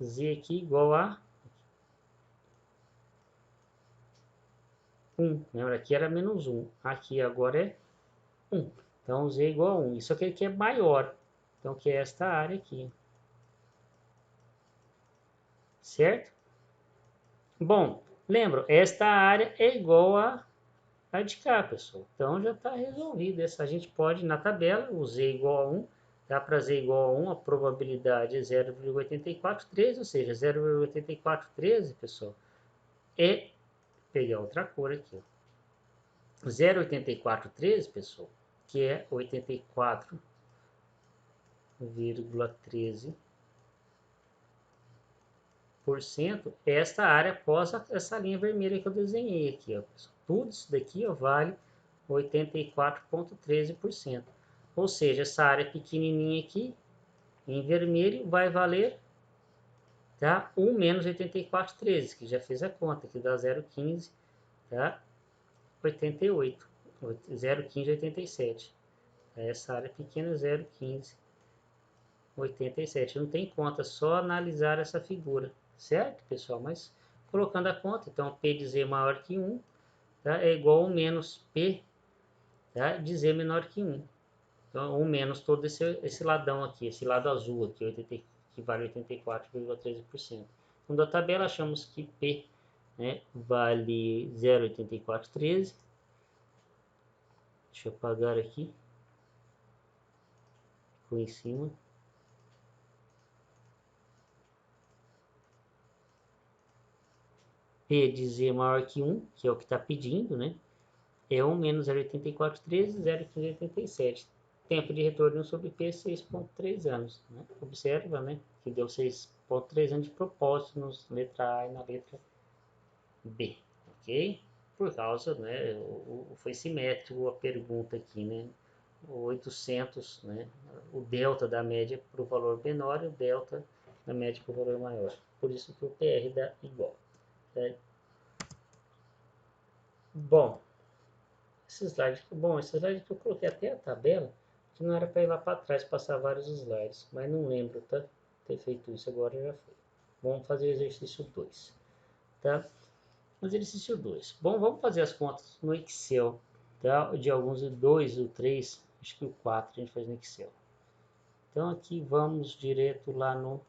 Z aqui igual a 1. Lembra? Aqui era menos 1. Aqui agora é 1. Então, Z é igual a 1. Isso aqui é maior. Então, que é esta área aqui. Certo? Bom, lembra, esta área é igual a de cá, pessoal. Então, já está resolvido. Essa a gente pode, na tabela, o Z igual a 1. Dá para Z igual a 1, a probabilidade é 0,8413, ou seja, 0,8413, pessoal, é pegar outra cor aqui, ó. 0,8413, pessoal, que é 84,13%, esta área após essa linha vermelha que eu desenhei aqui, ó, pessoal. Tudo isso daqui, ó, vale 84,13%. Ou seja, essa área pequenininha aqui, em vermelho, vai valer, tá? 1 menos 84,13, que já fez a conta, que dá 0,15, tá? 88, 0,1587. Essa área pequena é 0,1587. Não tem conta, só analisar essa figura, certo, pessoal? Mas colocando a conta, então P de Z maior que 1, tá? É igual a menos P, tá? De Z menor que 1. Então, 1 menos todo esse ladão aqui, esse lado azul aqui, que vale 84,13%. Então, da tabela, achamos que P, né, vale 0,8413. Deixa eu apagar aqui. Ficou em cima. P de Z maior que 1, que é o que está pedindo, né? É 1 menos 0,8413, 0,1587. Tempo de retorno sobre P, 6,3 anos. Né? Observa, né, que deu 6,3 anos de propósito nas letra A e na letra B, ok? Por causa, né, foi simétrico a pergunta aqui, né? O 800, né, o delta da média para o valor menor e o delta da média para o valor maior. Por isso que o PR dá igual. Certo? Bom, esse slide que eu coloquei até a tabela, que não era para ir lá para trás, passar vários slides, mas não lembro, tá? Ter feito isso agora já foi. Vamos fazer o exercício 2, tá? Exercício 2. Bom, vamos fazer as contas no Excel, tá? De alguns 2 ou 3, acho que o 4 a gente faz no Excel. Então aqui vamos direto lá no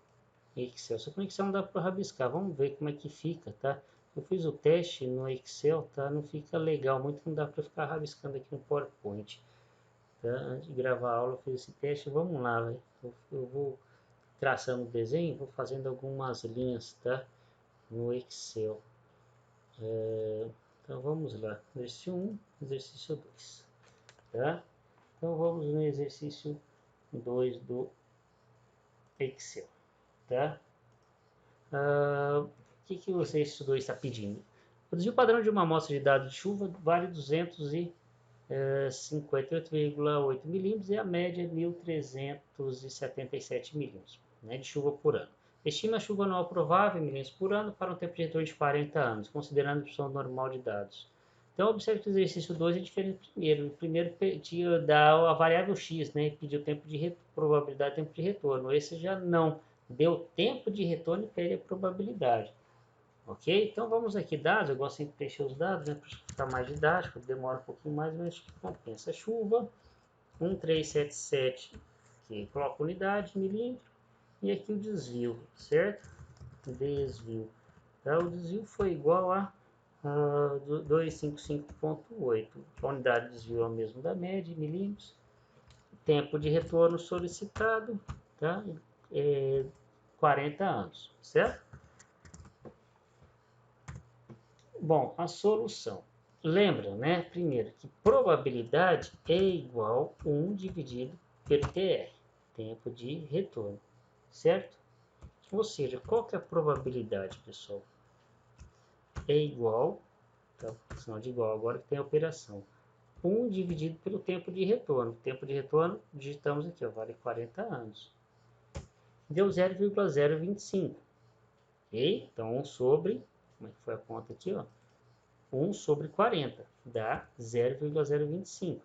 Excel. Só que no Excel não dá para rabiscar. Vamos ver como é que fica, tá? Eu fiz o teste no Excel, tá? Não fica legal, muito não dá para ficar rabiscando aqui no PowerPoint. Tá? Antes de gravar a aula eu fiz esse teste. Vamos lá, véio. Eu vou traçando o desenho, vou fazendo algumas linhas, tá? No Excel. Então vamos lá. Exercício 1, exercício 2. Tá? Então vamos no exercício 2 do Excel. Tá? O que o exercício 2 está pedindo? O desvio padrão de uma amostra de dados de chuva vale 258,8 milímetros e a média é 1.377 milímetros, né, de chuva por ano. Estima a chuva anual provável em milímetros por ano para um tempo de retorno de 40 anos, considerando a opção normal de dados. Então, observe que o exercício 2 é diferente do primeiro. O primeiro pedia a variável x, né, pediu tempo de probabilidade, tempo de retorno. Esse já não. Deu tempo de retorno e pede a probabilidade. Ok? Então vamos aqui, dados. Eu gosto sempre de preencher os dados, né, para ficar mais didático. Demora um pouquinho mais, mas acho que compensa. Chuva, 1377, que coloca unidade, milímetro. E aqui o desvio, certo? Desvio. Então, o desvio foi igual a 255,8. A unidade de desvio é o mesmo da média, milímetros. Tempo de retorno solicitado, tá? 40 anos, certo? Bom, a solução. Lembra, né? Primeiro, que probabilidade é igual a 1 dividido pelo TR, tempo de retorno, certo? Ou seja, qual que é a probabilidade, pessoal? É igual, tá? Sinal de igual, agora que tem a operação. 1 dividido pelo tempo de retorno. Tempo de retorno, digitamos aqui, ó, vale 40 anos. Deu 0,025. Ok? Então, 1 sobre, como é que foi a conta aqui, ó? 1 sobre 40 dá 0,025.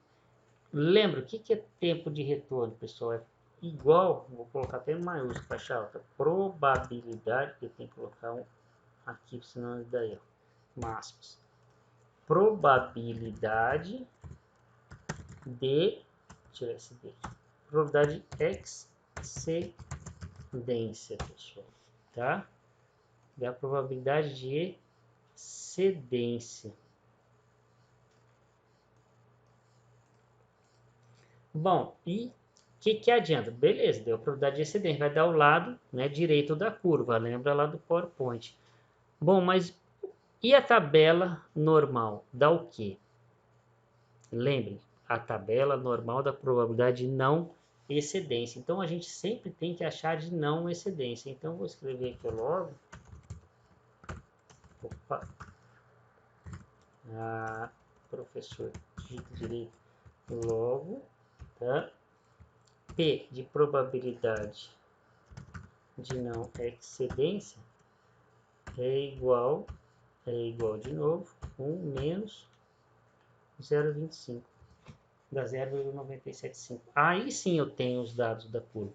Lembra, o que é tempo de retorno, pessoal? É igual, vou colocar até em maiúsculo, caixa alta, probabilidade, que eu tenho que colocar um aqui, senão daí, ó, máximos. probabilidade de, tirar esse D aqui, probabilidade excedência, pessoal, tá? Da probabilidade de excedência. Bom, e o que adianta? Beleza, deu a probabilidade de excedência, vai dar o lado, né, direito da curva, lembra lá do PowerPoint. Bom, mas e a tabela normal? Dá o quê? Lembre, a tabela normal da probabilidade de não excedência. Então, a gente sempre tem que achar de não excedência. Então, vou escrever aqui logo. Opa. Professor, digita direito. Logo, tá? P de probabilidade de não excedência é igual de novo, 1 menos 0,25. Da 0,975. Aí sim eu tenho os dados da curva.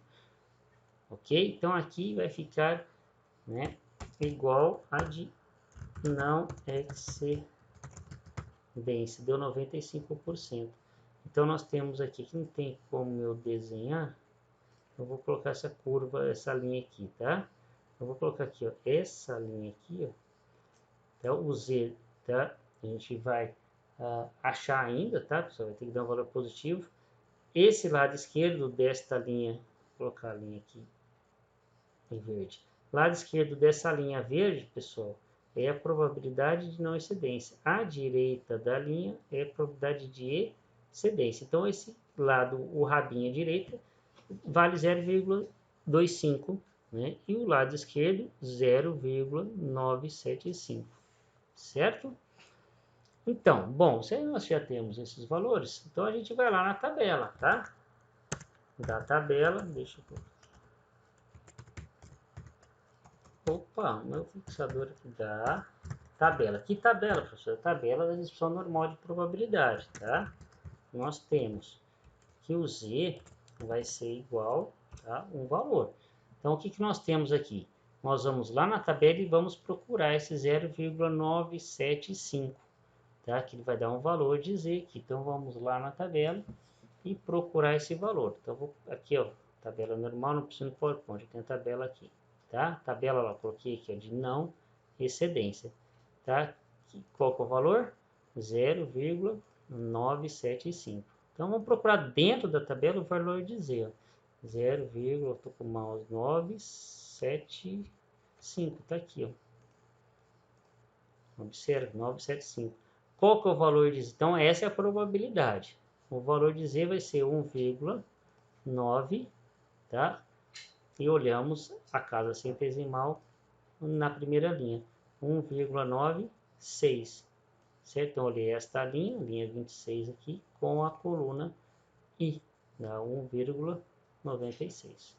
Ok? Então aqui vai ficar, né, igual a de não excedência. Deu 95%. Então nós temos aqui, que não tem como eu desenhar, eu vou colocar essa curva, essa linha aqui, tá? Eu vou colocar aqui, ó, essa linha aqui, ó. Então o Z, tá? A gente vai achar ainda, tá, pessoal? Vai ter que dar um valor positivo. Esse lado esquerdo desta linha, vou colocar a linha aqui em verde. Lado esquerdo dessa linha verde, pessoal, é a probabilidade de não excedência. À direita da linha é a probabilidade de excedência. Então, esse lado, o rabinho à direita, vale 0,25, né? E o lado esquerdo, 0,975, certo? Então, bom, se nós já temos esses valores, então a gente vai lá na tabela, tá? Da tabela, deixa eu... Opa, meu fixador aqui da tabela. Que tabela, professor? Tabela da distribuição normal de probabilidade, tá? Nós temos que o Z vai ser igual a um valor. Então, o que nós temos aqui? Nós vamos lá na tabela e vamos procurar esse 0,975, tá? Que ele vai dar um valor de Z aqui. Então, vamos lá na tabela e procurar esse valor. Então, vou aqui, ó, tabela normal, não preciso no PowerPoint, tem a tabela aqui, tá? Tabela lá, coloquei aqui, ó, de não excedência, tá? Qual que é o valor? 0,975. Então, vamos procurar dentro da tabela o valor de Z, ó. 0, eu tô com o mouse 975, tá aqui, ó. Observe, 975. Qual que é o valor de Z? Então, essa é a probabilidade. O valor de Z vai ser 1,9, tá? E olhamos a casa centesimal na primeira linha, 1,96, certo? Então, olhei esta linha 26 aqui, com a coluna I, dá 1,96.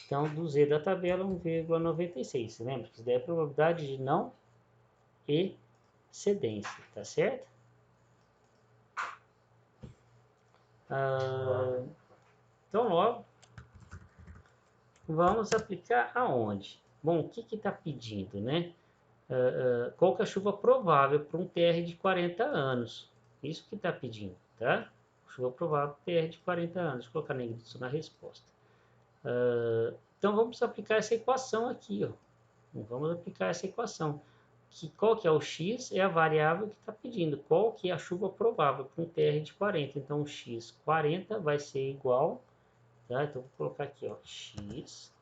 Então, do Z da tabela, 1,96. Você lembra que isso daí é a probabilidade de não excedência, tá certo? Então, logo, vamos aplicar aonde? Bom, o que está pedindo, né? Qual que é a chuva provável para um TR de 40 anos? Isso que está pedindo, tá? Chuva provável para TR de 40 anos. Vou colocar negrito na resposta. Então, vamos aplicar essa equação aqui, ó. Vamos aplicar essa equação. Qual que é o x? É a variável que está pedindo. Qual que é a chuva provável para um TR de 40? Então, o x 40 vai ser igual, tá? Então, vou colocar aqui, ó, x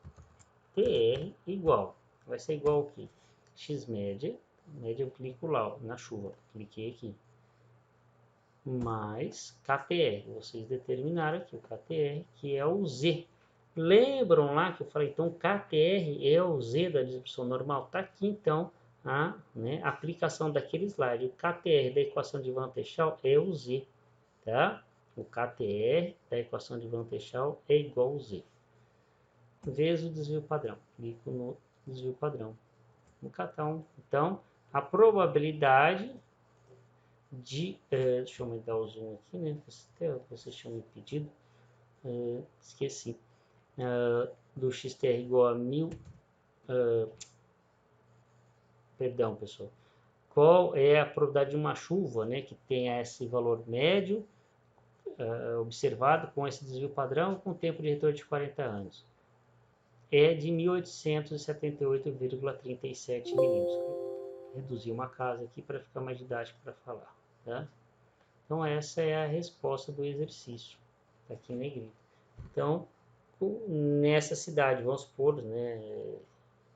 TR igual. Vai ser igual o quê? X média. Média eu clico lá, ó, na chuva. Cliquei aqui. Mais KTR. Vocês determinaram aqui o KTR, que é o Z. Lembram lá que eu falei, então KTR é o Z da distribuição normal? Está aqui então a aplicação daquele slide. O KTR da equação de Van Techau é o Z, tá? O KTR da equação de Van Techau é igual ao Z. Vezes o desvio padrão. Clico no desvio padrão. No K1. Então, a probabilidade de... deixa eu aumentar o zoom aqui, né? Vocês tinham me pedido. Esqueci. Do XTR igual a 1000... perdão, pessoal, qual é a probabilidade de uma chuva, né, que tenha esse valor médio observado com esse desvio padrão com tempo de retorno de 40 anos? É de 1878,37 milímetros. Reduzir uma casa aqui para ficar mais didático para falar, tá? Então essa é a resposta do exercício, tá aqui em negrito. Então, nessa cidade, vamos supor, né,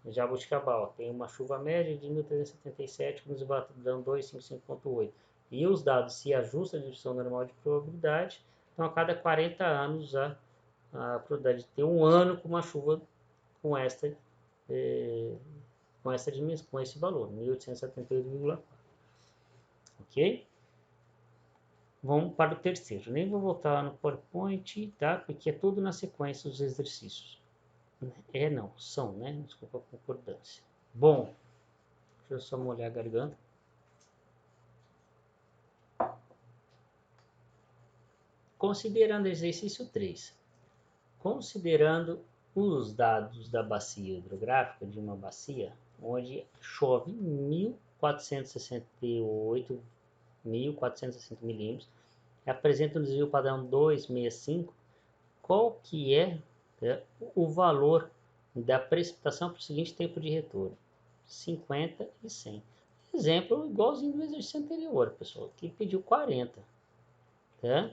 Jaboticabal, tem uma chuva média de 1.377 com desvio padrão 255,8. E os dados se ajustam à distribuição normal de probabilidade, então a cada 40 anos a probabilidade de ter um ano com uma chuva com esta dimensão, com esse valor, 1878,4. Ok? Vamos para o terceiro. Nem vou voltar no PowerPoint, tá? Porque é tudo na sequência dos exercícios. Não, são, né? Desculpa a concordância. Bom, deixa eu só molhar a garganta. Considerando exercício 3. Considerando os dados da bacia hidrográfica, de uma bacia, onde chove 1.460 milímetros, apresenta um desvio padrão 265, qual que é o valor da precipitação para o seguinte tempo de retorno? 50 e 100. Exemplo igualzinho do exercício anterior, pessoal. Aqui pediu 40. Tá?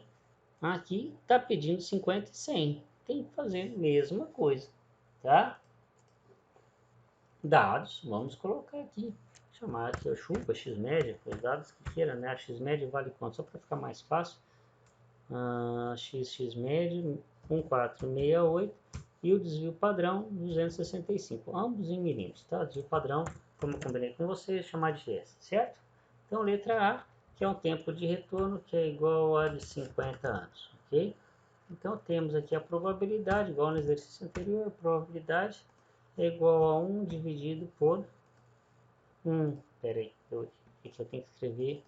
Aqui está pedindo 50 e 100. Tem que fazer a mesma coisa. Tá? Dados, vamos colocar aqui. Chamar aqui a chuva, x-média, os dados que queira, né? A x-média vale quanto? Só para ficar mais fácil. x-média 1468 e o desvio padrão 265, ambos em milímetros, tá? Desvio padrão, como eu combinei com você, chamar de S, certo? Então, letra A, que é um tempo de retorno que é igual a de 50 anos, ok? Então, temos aqui a probabilidade, igual no exercício anterior, a probabilidade é igual a 1 dividido por 1. Peraí, aqui eu tenho que escrever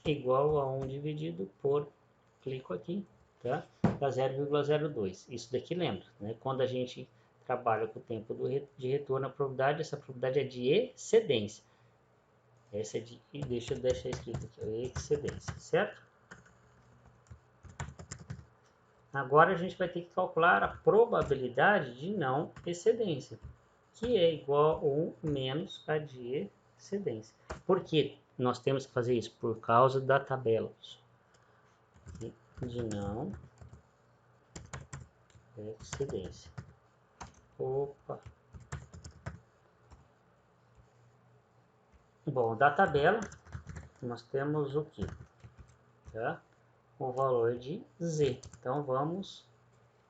igual a 1 dividido por, clico aqui, tá? Dá 0,02. Isso daqui lembra, né? Quando a gente trabalha com o tempo de retorno, a probabilidade, essa probabilidade é de excedência. Essa é de, deixa eu deixar escrito aqui, excedência, certo? Agora a gente vai ter que calcular a probabilidade de não excedência, que é igual a 1 menos a de excedência. Por que nós temos que fazer isso? Por causa da tabela de não excedência. Opa! Bom, da tabela, nós temos o que? Tá? O valor de Z. Então, vamos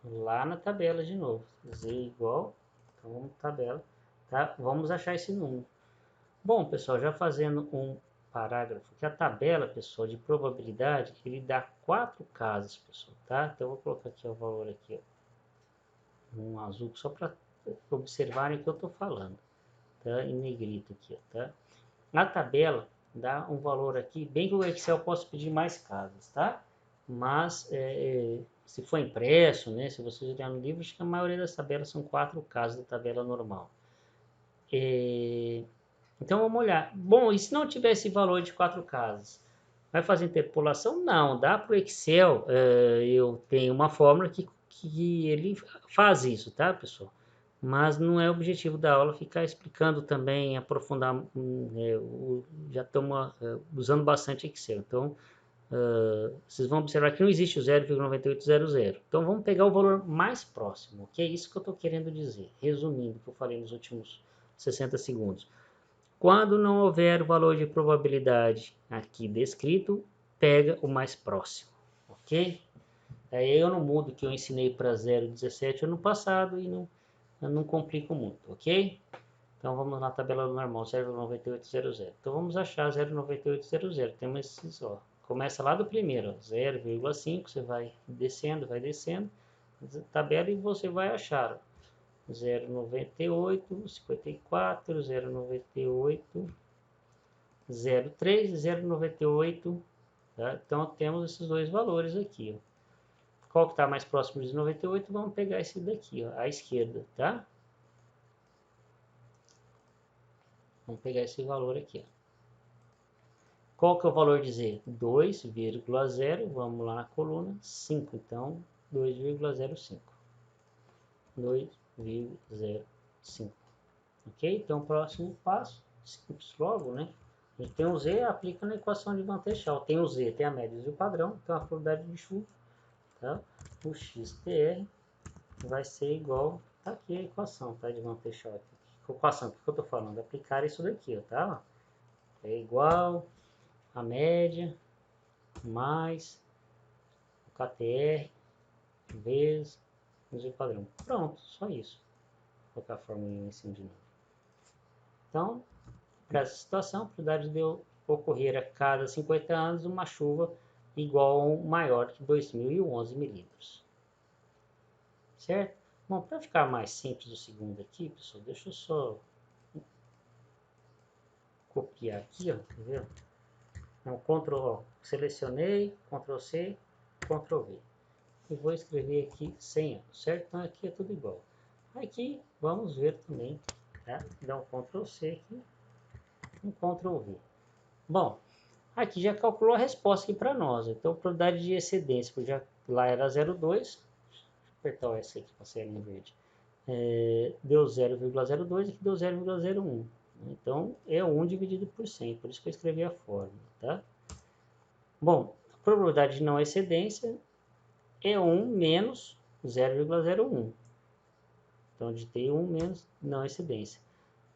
lá na tabela de novo. Z igual, então vamos tabela, tá? Vamos achar esse número. Bom, pessoal, já fazendo um parágrafo, que a tabela, pessoal, de probabilidade, ele dá 4 casos, pessoal, tá? Então, eu vou colocar aqui o valor aqui, ó, um azul, só para observarem o que eu estou falando, tá? Em negrito aqui, ó, tá? Na tabela, dá um valor aqui, bem que o Excel possa pedir mais casas, tá? Mas, se for impresso, né, se você olhar no livro, acho que a maioria das tabelas são 4 casas da tabela normal. Então, vamos olhar. Bom, e se não tivesse valor de 4 casas? Vai fazer interpolação? Não, dá para o Excel, eu tenho uma fórmula que ele faz isso, tá, pessoal? Mas não é o objetivo da aula ficar explicando também, aprofundar, já estamos usando bastante Excel, então vocês vão observar que não existe o 0,9800, então vamos pegar o valor mais próximo, que é isso que eu estou querendo dizer, resumindo o que eu falei nos últimos 60 segundos. Quando não houver o valor de probabilidade aqui descrito, pega o mais próximo, ok? Aí eu não mudo o que eu ensinei para 0,17 ano passado e não complico muito, ok? Então vamos na tabela do normal, 0,9800. Então vamos achar 0,9800. Temos esses, ó. Começa lá do primeiro, 0,5, você vai descendo, tabela e você vai achar 0,98, 54, 0,98, 0,3 e 0,98. Tá? Então temos esses dois valores aqui, ó. Qual que está mais próximo de 98? Vamos pegar esse daqui, ó, à esquerda, tá? Vamos pegar esse valor aqui, ó. Qual que é o valor de Z? 2,0, vamos lá na coluna, 5. Então, 2,05. 2,05. Ok? Então, próximo passo, simples logo, né? A gente tem o Z, aplica na equação de Van Techau. Tem o Z, tem a média e o padrão, tem a probabilidade de chuva, tá? O XTR vai ser igual, tá aqui a equação, tá? De Van Techau. Equação, o que eu tô falando? Aplicar isso daqui, ó, tá? É igual a média mais o KTR vezes o Z padrão. Pronto, só isso. Vou colocar a fórmula em cima de novo. Então, para essa situação, a probabilidade de ocorrer a cada 50 anos uma chuva igual ou maior que 2011 milímetros. Certo? Bom, para ficar mais simples o segundo aqui, pessoal, deixa eu só copiar aqui, ó, quer ver? Então, Ctrl, selecionei, Ctrl C, Ctrl V. E vou escrever aqui 100 anos, certo? Então aqui é tudo igual. Aqui vamos ver também, tá? Dá um Ctrl C aqui, um Ctrl V. Bom, aqui já calculou a resposta aqui para nós. Então, a probabilidade de excedência, porque já lá era 0,2. Deixa eu apertar o S aqui para ser em verde. Deu 0,02 e aqui deu 0,01. Então, é 1 dividido por 100. Por isso que eu escrevi a fórmula, tá? Bom, a probabilidade de não excedência é 1 menos 0,01. Então, digitei 1 menos não excedência.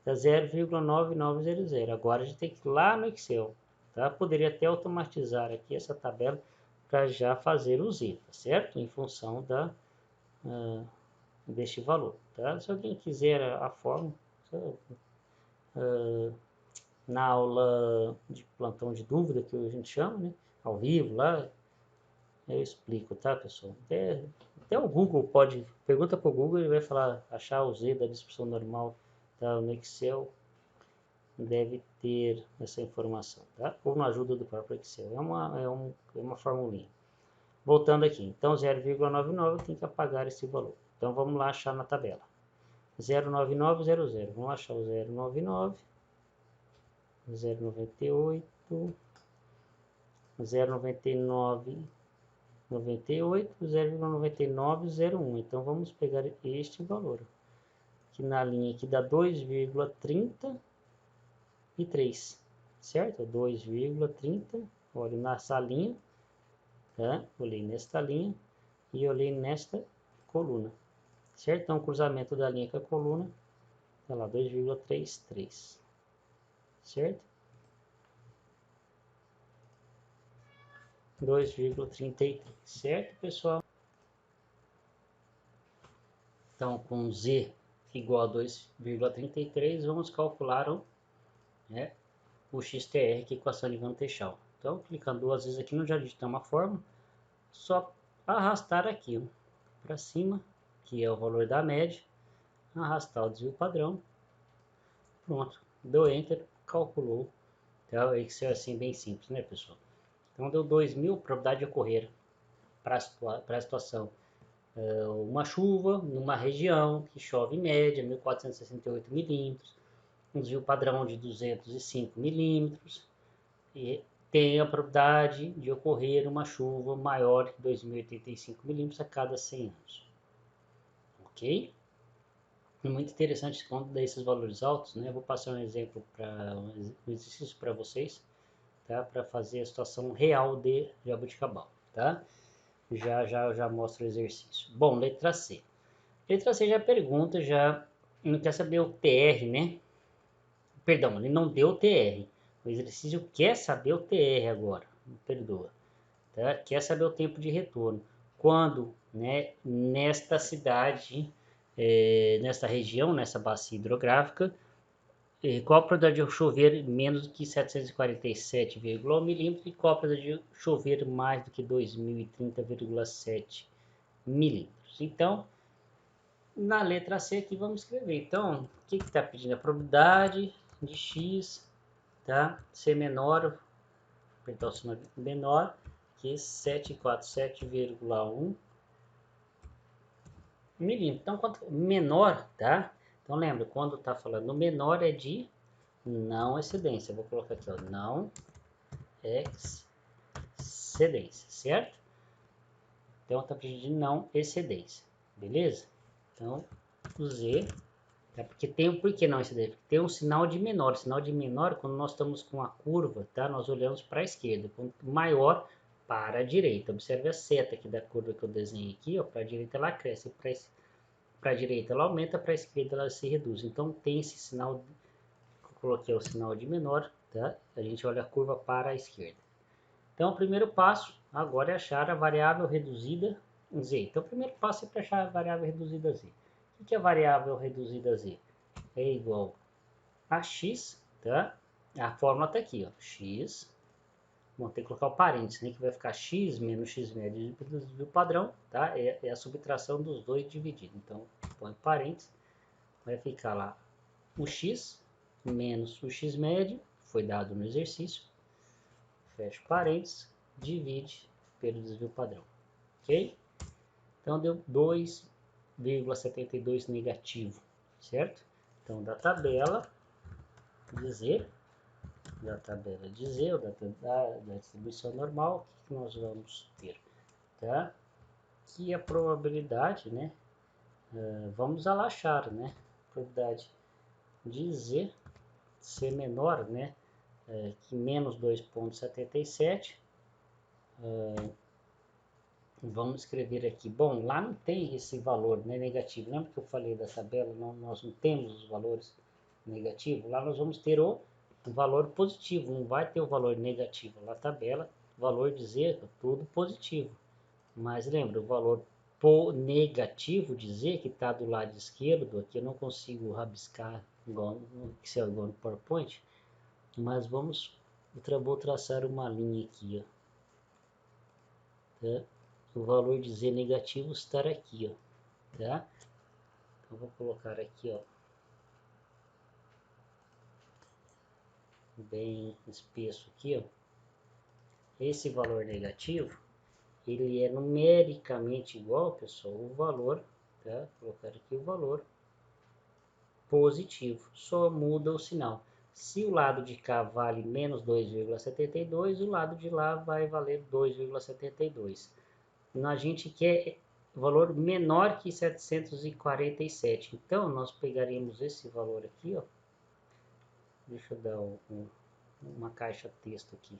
Dá 0,9900. Agora a gente tem que ir lá no Excel. Tá? Poderia até automatizar aqui essa tabela para já fazer o Z, tá certo? Em função deste valor. Tá? Se alguém quiser a fórmula, na aula de plantão de dúvida, que a gente chama, né? Ao vivo lá, eu explico, tá, pessoal? Até o Google pode, pergunta para o Google, ele vai falar, achar o Z da distribuição normal, tá, no Excel, deve ter essa informação, tá? Ou na ajuda do próprio Excel. É uma formulinha. Voltando aqui, então 0,99 tem que apagar esse valor. Então vamos lá achar na tabela. 0,9900. Vamos achar o 0,99, 0,98, 0,99, 98, 0,9901. Então vamos pegar este valor. Que na linha aqui dá 2,33, certo? 2,30. Olha nessa linha, tá? Olhei nesta linha e olhei nesta coluna, certo? Então o cruzamento da linha com a coluna tá lá 2,33, certo? 2,33, certo, pessoal? Então, com Z igual a 2,33, vamos calcular o XTR, que é a equação de Van Techau. Então, clicando duas vezes aqui, nós já digitamos a fórmula, só arrastar aqui para cima, que é o valor da média, arrastar o desvio padrão, pronto, deu Enter, calculou. Então, isso é assim bem simples, né, pessoal? Então, deu 2.000, probabilidade de ocorrer para a situação. Uma chuva numa região que chove em média 1.468 milímetros, um desvio padrão de 205 milímetros, e tem a probabilidade de ocorrer uma chuva maior que 2.085 milímetros a cada 100 anos. Ok? É muito interessante quando dá esses valores altos, né? Eu vou passar um exemplo um exercício para vocês, tá? Para fazer a situação real de Jaboticabal, tá? Já mostro o exercício. Bom, letra C. Letra C já pergunta, já não quer saber o TR, né? Perdão, ele não deu o TR. O exercício quer saber o TR agora. Me perdoa. Tá? Quer saber o tempo de retorno. Quando, né, nesta cidade, nesta região, nessa bacia hidrográfica, qual a probabilidade de chover menos do que 747,1 milímetros e qual a probabilidade de chover mais do que 2030,7 milímetros. Então, na letra C aqui vamos escrever. Então, o que está pedindo? A probabilidade de x, tá? Ser menor, apertar o sinal menor que 747,1 milímetros. Então, quanto menor, tá? Então, lembra, quando tá falando menor é de não excedência. Eu vou colocar aqui, ó, não excedência, certo? Então, tá pedindo de não excedência, beleza? Então, o Z, tá? Porque tem um porquê não excedência? Porque tem um sinal de menor. Sinal de menor, quando nós estamos com a curva, tá? Nós olhamos para a esquerda. Quanto maior, para a direita. Observe a seta aqui da curva que eu desenhei aqui, ó. Para a direita ela cresce, para a direita ela aumenta, para a esquerda ela se reduz. Então, tem esse sinal, eu coloquei o sinal de menor, tá? A gente olha a curva para a esquerda. Então, o primeiro passo agora é achar a variável reduzida z. Então, o primeiro passo é para achar a variável reduzida z. O que é a variável reduzida z? É igual a x, tá? A fórmula está aqui, ó, x. Vamos ter que colocar o parênteses, né? Que vai ficar x menos x médio do padrão, tá? É a subtração dos dois dividido. Então, põe parênteses, vai ficar lá o x menos o x médio, foi dado no exercício, fecha parênteses, divide pelo desvio padrão, ok? Então deu 2,72 negativo, certo? Então da tabela de Z, ou da distribuição normal, o que nós vamos ter? Tá? Que a probabilidade, né? Vamos achar, né? A probabilidade de Z ser menor, né? Que menos 2,77. Vamos escrever aqui. Bom, lá não tem esse valor, né, negativo. Lembra que eu falei da tabela? Não, nós não temos os valores negativos. Lá nós vamos ter o valor positivo. Não vai ter o valor negativo. Lá na tabela, valor de Z, tudo positivo. Mas lembra, o valor negativo de Z, que está do lado esquerdo, aqui eu não consigo rabiscar igual no Excel, igual no PowerPoint. Mas vou traçar uma linha aqui, ó. Tá? O valor de Z negativo estar aqui, ó, tá? Então, vou colocar aqui, ó, bem espesso aqui, ó. Esse valor negativo, ele é numericamente igual, pessoal, o valor, tá? Vou colocar aqui o valor positivo, só muda o sinal. Se o lado de cá vale menos 2,72, o lado de lá vai valer 2,72. A gente quer valor menor que 747. Então, nós pegaríamos esse valor aqui, ó. Deixa eu dar uma caixa texto aqui.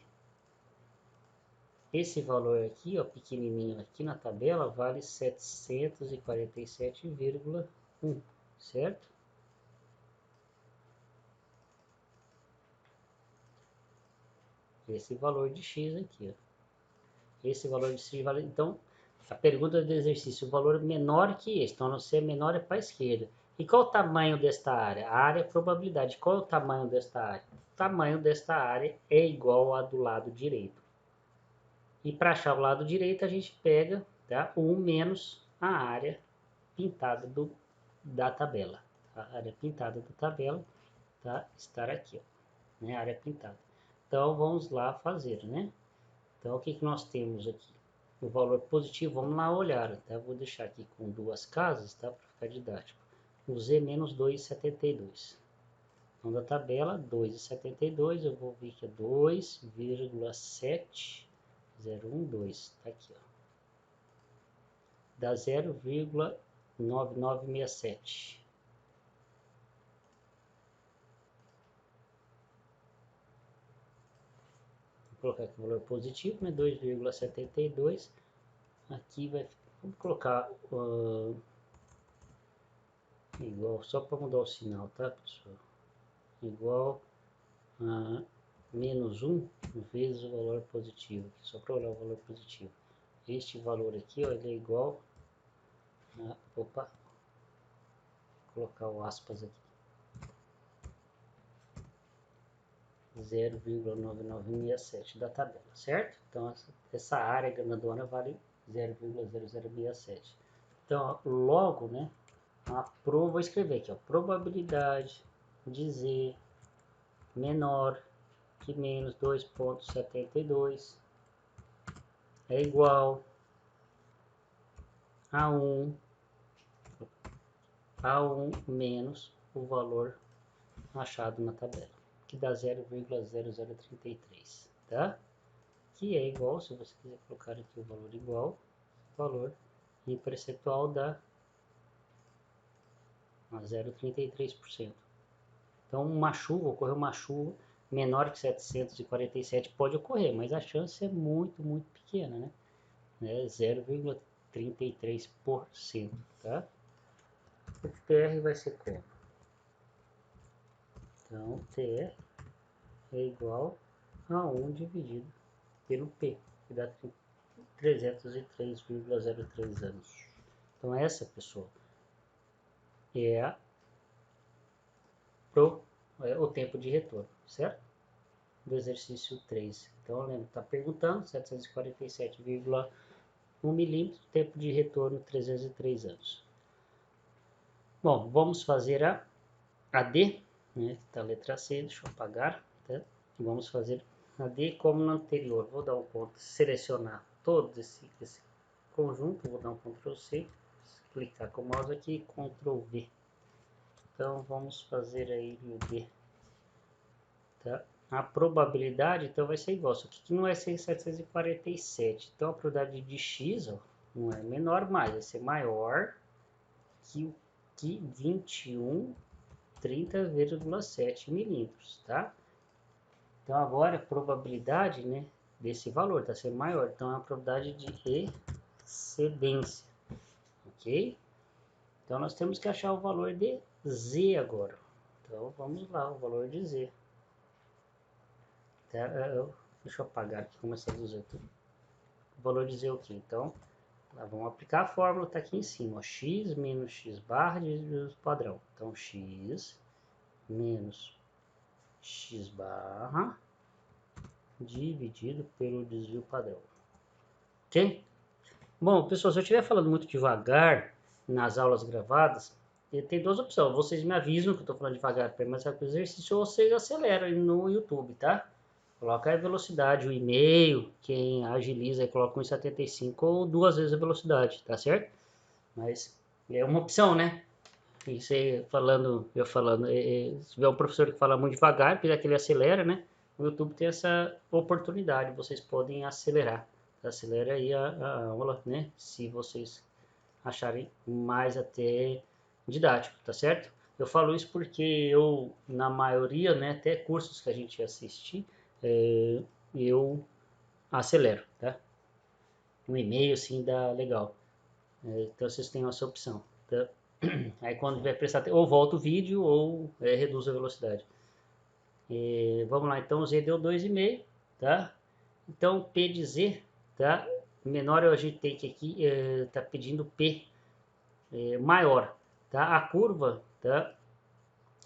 Esse valor aqui, ó, pequenininho aqui na tabela, vale 747,1, certo? Esse valor de x aqui, ó. Esse valor de x vale... Então, a pergunta do exercício, o valor menor que esse. Então, se é menor é para a esquerda. E qual o tamanho desta área? A área é probabilidade. Qual é o tamanho desta área? O tamanho desta área é igual a do lado direito. E para achar o lado direito, a gente pega, tá, 1 menos a área pintada da tabela. A área pintada da tabela, tá, estar aqui, ó, né, área pintada. Então, vamos lá fazer, né? Então, o que nós temos aqui? O valor positivo, vamos lá olhar, tá? Vou deixar aqui com duas casas, tá? Para ficar didático. O Z menos 2,72. Então, da tabela, 2,72, eu vou ver que é 2,7012. Tá aqui, ó. Dá 0,9967. Vou colocar aqui o valor positivo, né? 2,72. Aqui vai... Vamos colocar... igual, só para mudar o sinal, tá, pessoal? Igual a menos 1 vezes o valor positivo, só para olhar o valor positivo. Este valor aqui, ó, ele é igual a, opa, vou colocar o aspas aqui, 0,9967 da tabela, certo? Então, essa área grandona vale 0,0067. Então, logo, né, vou escrever aqui, ó, probabilidade de Z menor que menos 2,72 é igual a 1 A1 menos o valor achado na tabela, que dá 0,0033, tá? Que é igual, se você quiser colocar aqui o valor igual, o valor em percentual dá a 0,33%. Então, uma chuva, ocorreu uma chuva menor que 747 pode ocorrer, mas a chance é muito, muito pequena, né? 0,33%, tá? O TR vai ser como? Então, TR é igual a 1 dividido pelo P, que dá 303,03 anos. Então, essa, pessoal, é o tempo de retorno, certo? Do exercício 3. Então, lembra, está perguntando 747,1 milímetros, tempo de retorno 303 anos. Bom, vamos fazer a D, né? Tá a letra C, deixa eu apagar, tá? Vamos fazer a D como no anterior. Vou dar um ponto, selecionar todo esse conjunto, vou dar um Ctrl C, clicar com o mouse aqui, Ctrl V. Então, vamos fazer aí o D, tá? A probabilidade, então, vai ser igual, só que não vai ser 747. Então, a probabilidade de x, ó, não é menor mais, vai ser maior que 21, 30,7 milímetros, tá? Então, agora a probabilidade, né, desse valor está sendo maior. Então, é a probabilidade de excedência, ok? Então, nós temos que achar o valor de z agora. Então, vamos lá, o valor de z. Tá? Deixa eu apagar aqui, começar a dizer tudo. O valor de z é o quê? Então, lá, vamos aplicar a fórmula, está aqui em cima. Ó, x menos x barra dividido padrão. Então, x menos x barra dividido pelo desvio padrão. Ok? Bom, pessoal, se eu estiver falando muito devagar nas aulas gravadas, tem duas opções. Vocês me avisam que eu estou falando devagar para mais rápido o exercício, ou vocês aceleram no YouTube, tá? Coloca a velocidade, o e-mail, quem agiliza aí coloca 1,75 ou 2 vezes a velocidade, tá certo? Mas é uma opção, né? E você falando, eu falando, se tiver um professor que fala muito devagar, que ele acelera, né? O YouTube tem essa oportunidade, vocês podem acelerar. Acelera aí a aula, né? Se vocês acharem mais até didático, tá certo? Eu falo isso porque eu, na maioria, né, até cursos que a gente assiste, eu acelero, tá? Um e-mail assim dá legal. Então vocês têm essa opção, tá? Aí quando vai prestar, ou volta o vídeo ou reduz a velocidade. Vamos lá, então Z deu 2,5, tá? Então P de Z, tá? Menor a gente tem que aqui, tá pedindo P maior, tá? A curva, tá?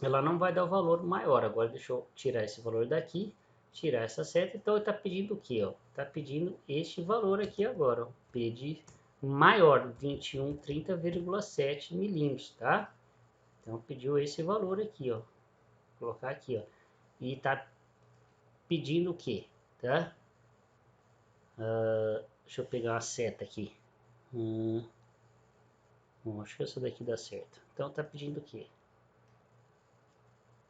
Ela não vai dar o valor maior. Agora deixa eu tirar esse valor daqui, tirar essa seta. Então está pedindo o que? Está pedindo este valor aqui agora, ó, P de maior, 2130,7 milímetros, tá? Então pediu esse valor aqui, ó. Vou colocar aqui, ó. E está pedindo o que, tá? Deixa eu pegar a seta aqui. Bom, acho que essa daqui dá certo. Então está pedindo o que?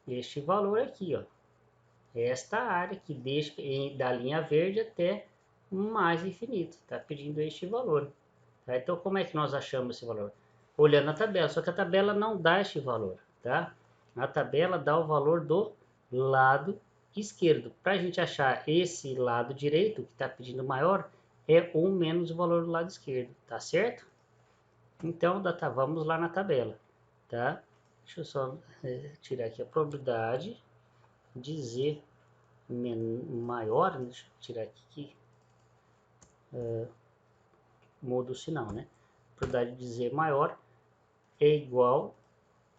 Este valor aqui, ó. Esta área que deixa da linha verde até mais infinito, está pedindo este valor. Tá? Então, como é que nós achamos esse valor? Olhando a tabela, só que a tabela não dá este valor, tá? A tabela dá o valor do lado esquerdo. Para a gente achar esse lado direito, que está pedindo maior, é 1 menos o valor do lado esquerdo, tá certo? Então, vamos lá na tabela, tá? Deixa eu só tirar aqui a probabilidade de Z maior, deixa eu tirar aqui, muda o sinal, né? A probabilidade de Z maior é igual,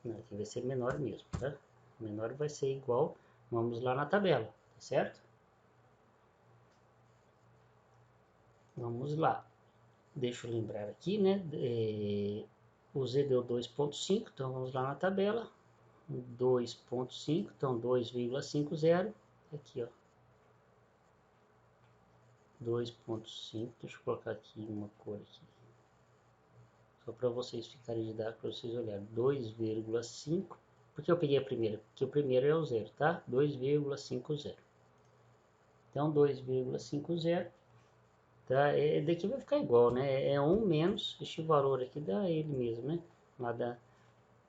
não, aqui vai ser menor mesmo, tá? Menor vai ser igual, vamos lá na tabela, tá certo? Vamos lá, deixa eu lembrar aqui, né? O Z deu 2,5, então vamos lá na tabela, 2,5, então 2,50, aqui ó, 2,5, deixa eu colocar aqui uma cor aqui, Só para vocês ficarem didáticos, para vocês olharem. 2,5. Por que eu peguei a primeira? Porque o primeiro é o zero, tá? 2,50. Então, 2,50, tá? Daqui vai ficar igual, né? É 1 menos este valor aqui dá ele mesmo, né? Lá da,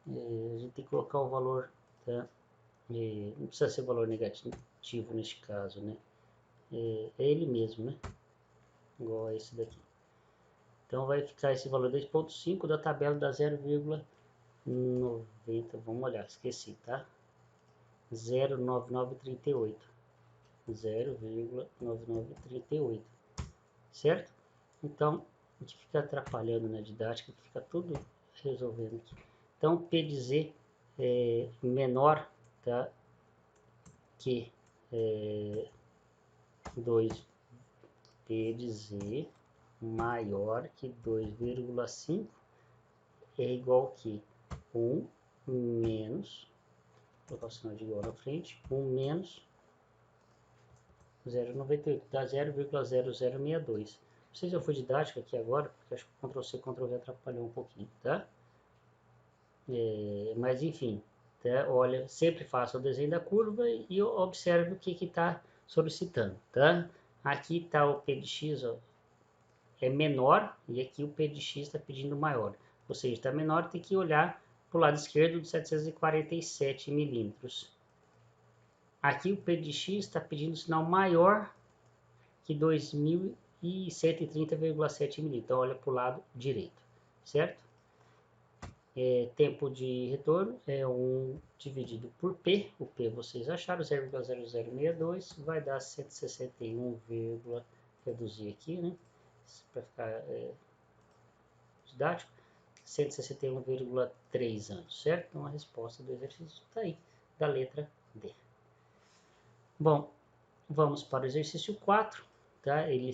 a gente tem que colocar o valor, tá? Não precisa ser valor negativo neste caso, né? É ele mesmo, né? Igual a esse daqui. Então, vai ficar esse valor 2,5 da tabela da 0,90. Vamos olhar, esqueci, tá? 0,9938. 0,9938, certo? Então, a gente fica atrapalhando na didática, fica tudo resolvendo aqui. Então, P de Z é menor, tá, que 2, P de Z maior que 2,5 é igual que 1 menos, vou colocar o sinal de igual na frente, 1 menos 0,98, dá 0,0062. Não sei se eu fui didático aqui agora, porque acho que o Ctrl+C, Ctrl+V atrapalhou um pouquinho, tá? Mas enfim, tá? Olha, sempre faça o desenho da curva e observe o que está solicitando, tá? Aqui está o P de X, ó, é menor, e aqui o P de X está pedindo maior. Ou seja, está menor, tem que olhar para o lado esquerdo de 747 milímetros. Aqui o P de X está pedindo sinal maior que 2130,7 milímetros. Então, olha para o lado direito, certo? Tempo de retorno é 1 dividido por P. O P vocês acharam, 0,0062, vai dar 161, reduzir aqui, né? Para ficar didático, 161,3 anos, certo? Então, a resposta do exercício está aí, da letra D. Bom, vamos para o exercício 4. Tá? Ele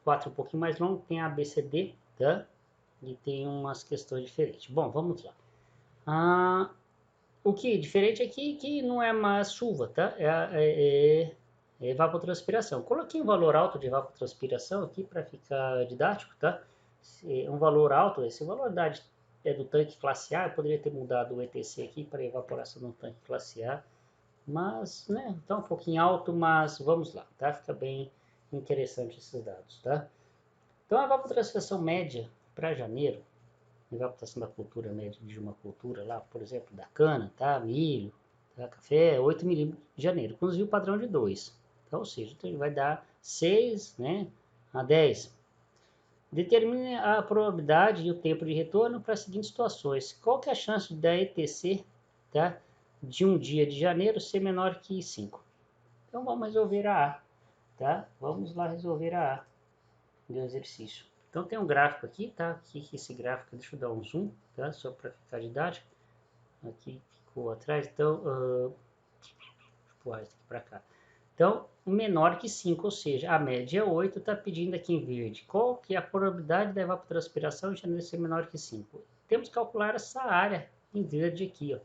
4 é um pouquinho mais longo, tem a ABCD, tá? E tem umas questões diferentes. Bom, vamos lá. O que é diferente aqui é que não é mais chuva, tá? É evapotranspiração. Coloquei um valor alto de evapotranspiração aqui para ficar didático, tá? Um valor alto, esse valor é do tanque classe A, eu poderia ter mudado o ETC aqui para evaporação do tanque classe A, mas, né, tá um pouquinho alto, mas vamos lá, tá? Fica bem interessante esses dados, tá? Então, a evapotranspiração média para janeiro, a evapotranspiração da cultura média de uma cultura lá, por exemplo, da cana, tá? Milho, tá? Café, 8 milímetros de janeiro, com desvio padrão de 2. Então, ou seja, então ele vai dar 6, né, a 10. Determine a probabilidade e o tempo de retorno para as seguintes situações. Qual que é a chance da ETC, tá, de um dia de janeiro ser menor que 5? Então, vamos resolver a A, tá? Vamos lá resolver a A do exercício. Então, tem um gráfico aqui, tá? Aqui, esse gráfico, deixa eu dar um zoom, tá? Só para ficar didático. Aqui ficou atrás, então, deixa eu puxar isso aqui para cá. Então, menor que 5, ou seja, a média é 8, está pedindo aqui em verde. Qual que é a probabilidade da evapotranspiração de janeiro ser menor que 5? Temos que calcular essa área em verde aqui, ó,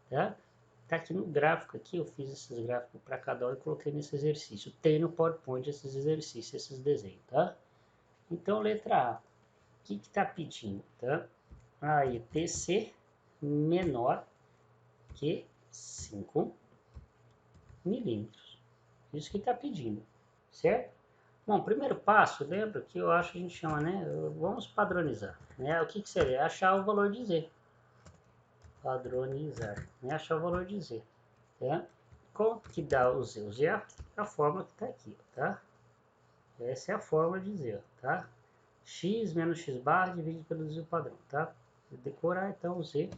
tá? Tá aqui no gráfico aqui, eu fiz esses gráficos para cada um e coloquei nesse exercício. Tem no PowerPoint esses exercícios, esses desenhos, tá? Então, letra A, o que está pedindo, tá? A ETC menor que 5 milímetros. Isso que está pedindo, certo? Bom, primeiro passo, lembra que eu acho que a gente chama, né? Vamos padronizar, né? O que seria? Achar o valor de Z. Padronizar, né? Achar o valor de Z, tá? Qual que dá o Z? O Z é a fórmula que está aqui, tá? Essa é a fórmula de Z, tá? X menos X barra dividido pelo desvio padrão, tá? Vou decorar, então, o Z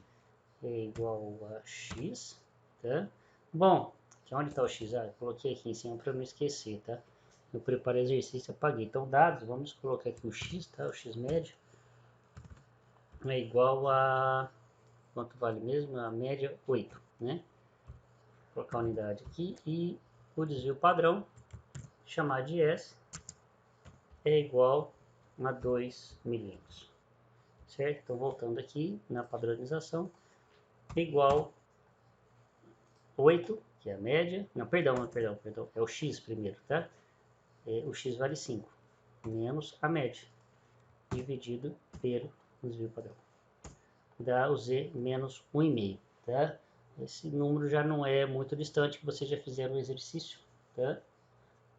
é igual a X, tá? Bom, aqui onde está o X? Eu coloquei aqui em cima para não esquecer, tá? Eu preparei o exercício e apaguei. Então, dados, vamos colocar aqui o X, tá? O X médio é igual a... Quanto vale mesmo? A média 8, né? Vou colocar a unidade aqui e o desvio padrão, chamar de S, é igual a 2 milímetros, certo? Então, voltando aqui na padronização, igual 8, que é a média, não, perdão, é o X primeiro, tá? O X vale 5, menos a média, dividido pelo desvio padrão. dá o Z menos 1,5, tá? Esse número já não é muito distante, que vocês já fizeram o exercício, tá?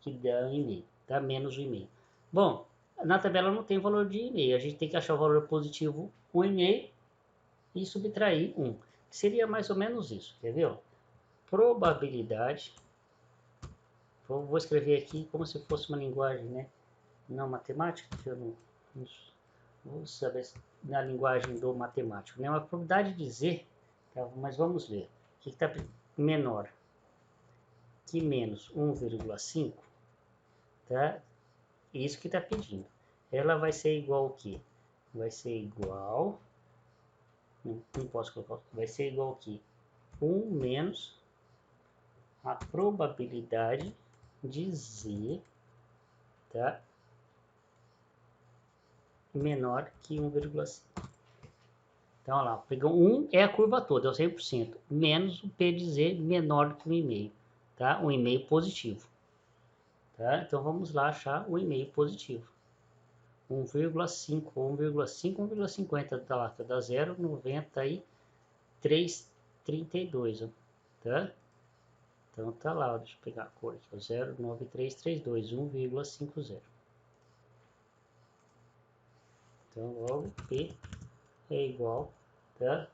Que dá 1,5, tá? Menos 1,5. Bom, na tabela não tem valor de 1,5, a gente tem que achar o valor positivo 1,5 e subtrair 1. Seria mais ou menos isso, quer ver? Probabilidade, vou escrever aqui como se fosse uma linguagem, né? Não matemática, que eu não vou saber na linguagem do matemático, né? Uma probabilidade de Z, tá? Mas vamos ver, o que está menor que menos 1,5, tá? Isso que está pedindo. Ela vai ser igual ao quê? Vai ser igual, não posso colocar, vai ser igual ao quê? 1 menos a probabilidade de Z, tá? Menor que 1,5. Então, olha lá, pegou 1 é a curva toda, é o 100%, menos o P de Z menor que 1,5, tá? 1,5 positivo, tá? Então, vamos lá achar o 1,5 positivo. 1,5, 1,5, 1,50, tá lá, dá 0,9332, tá? Então, tá lá, deixa eu pegar a cor aqui, 0,9332, 1,50. Então, logo, P é igual, tá?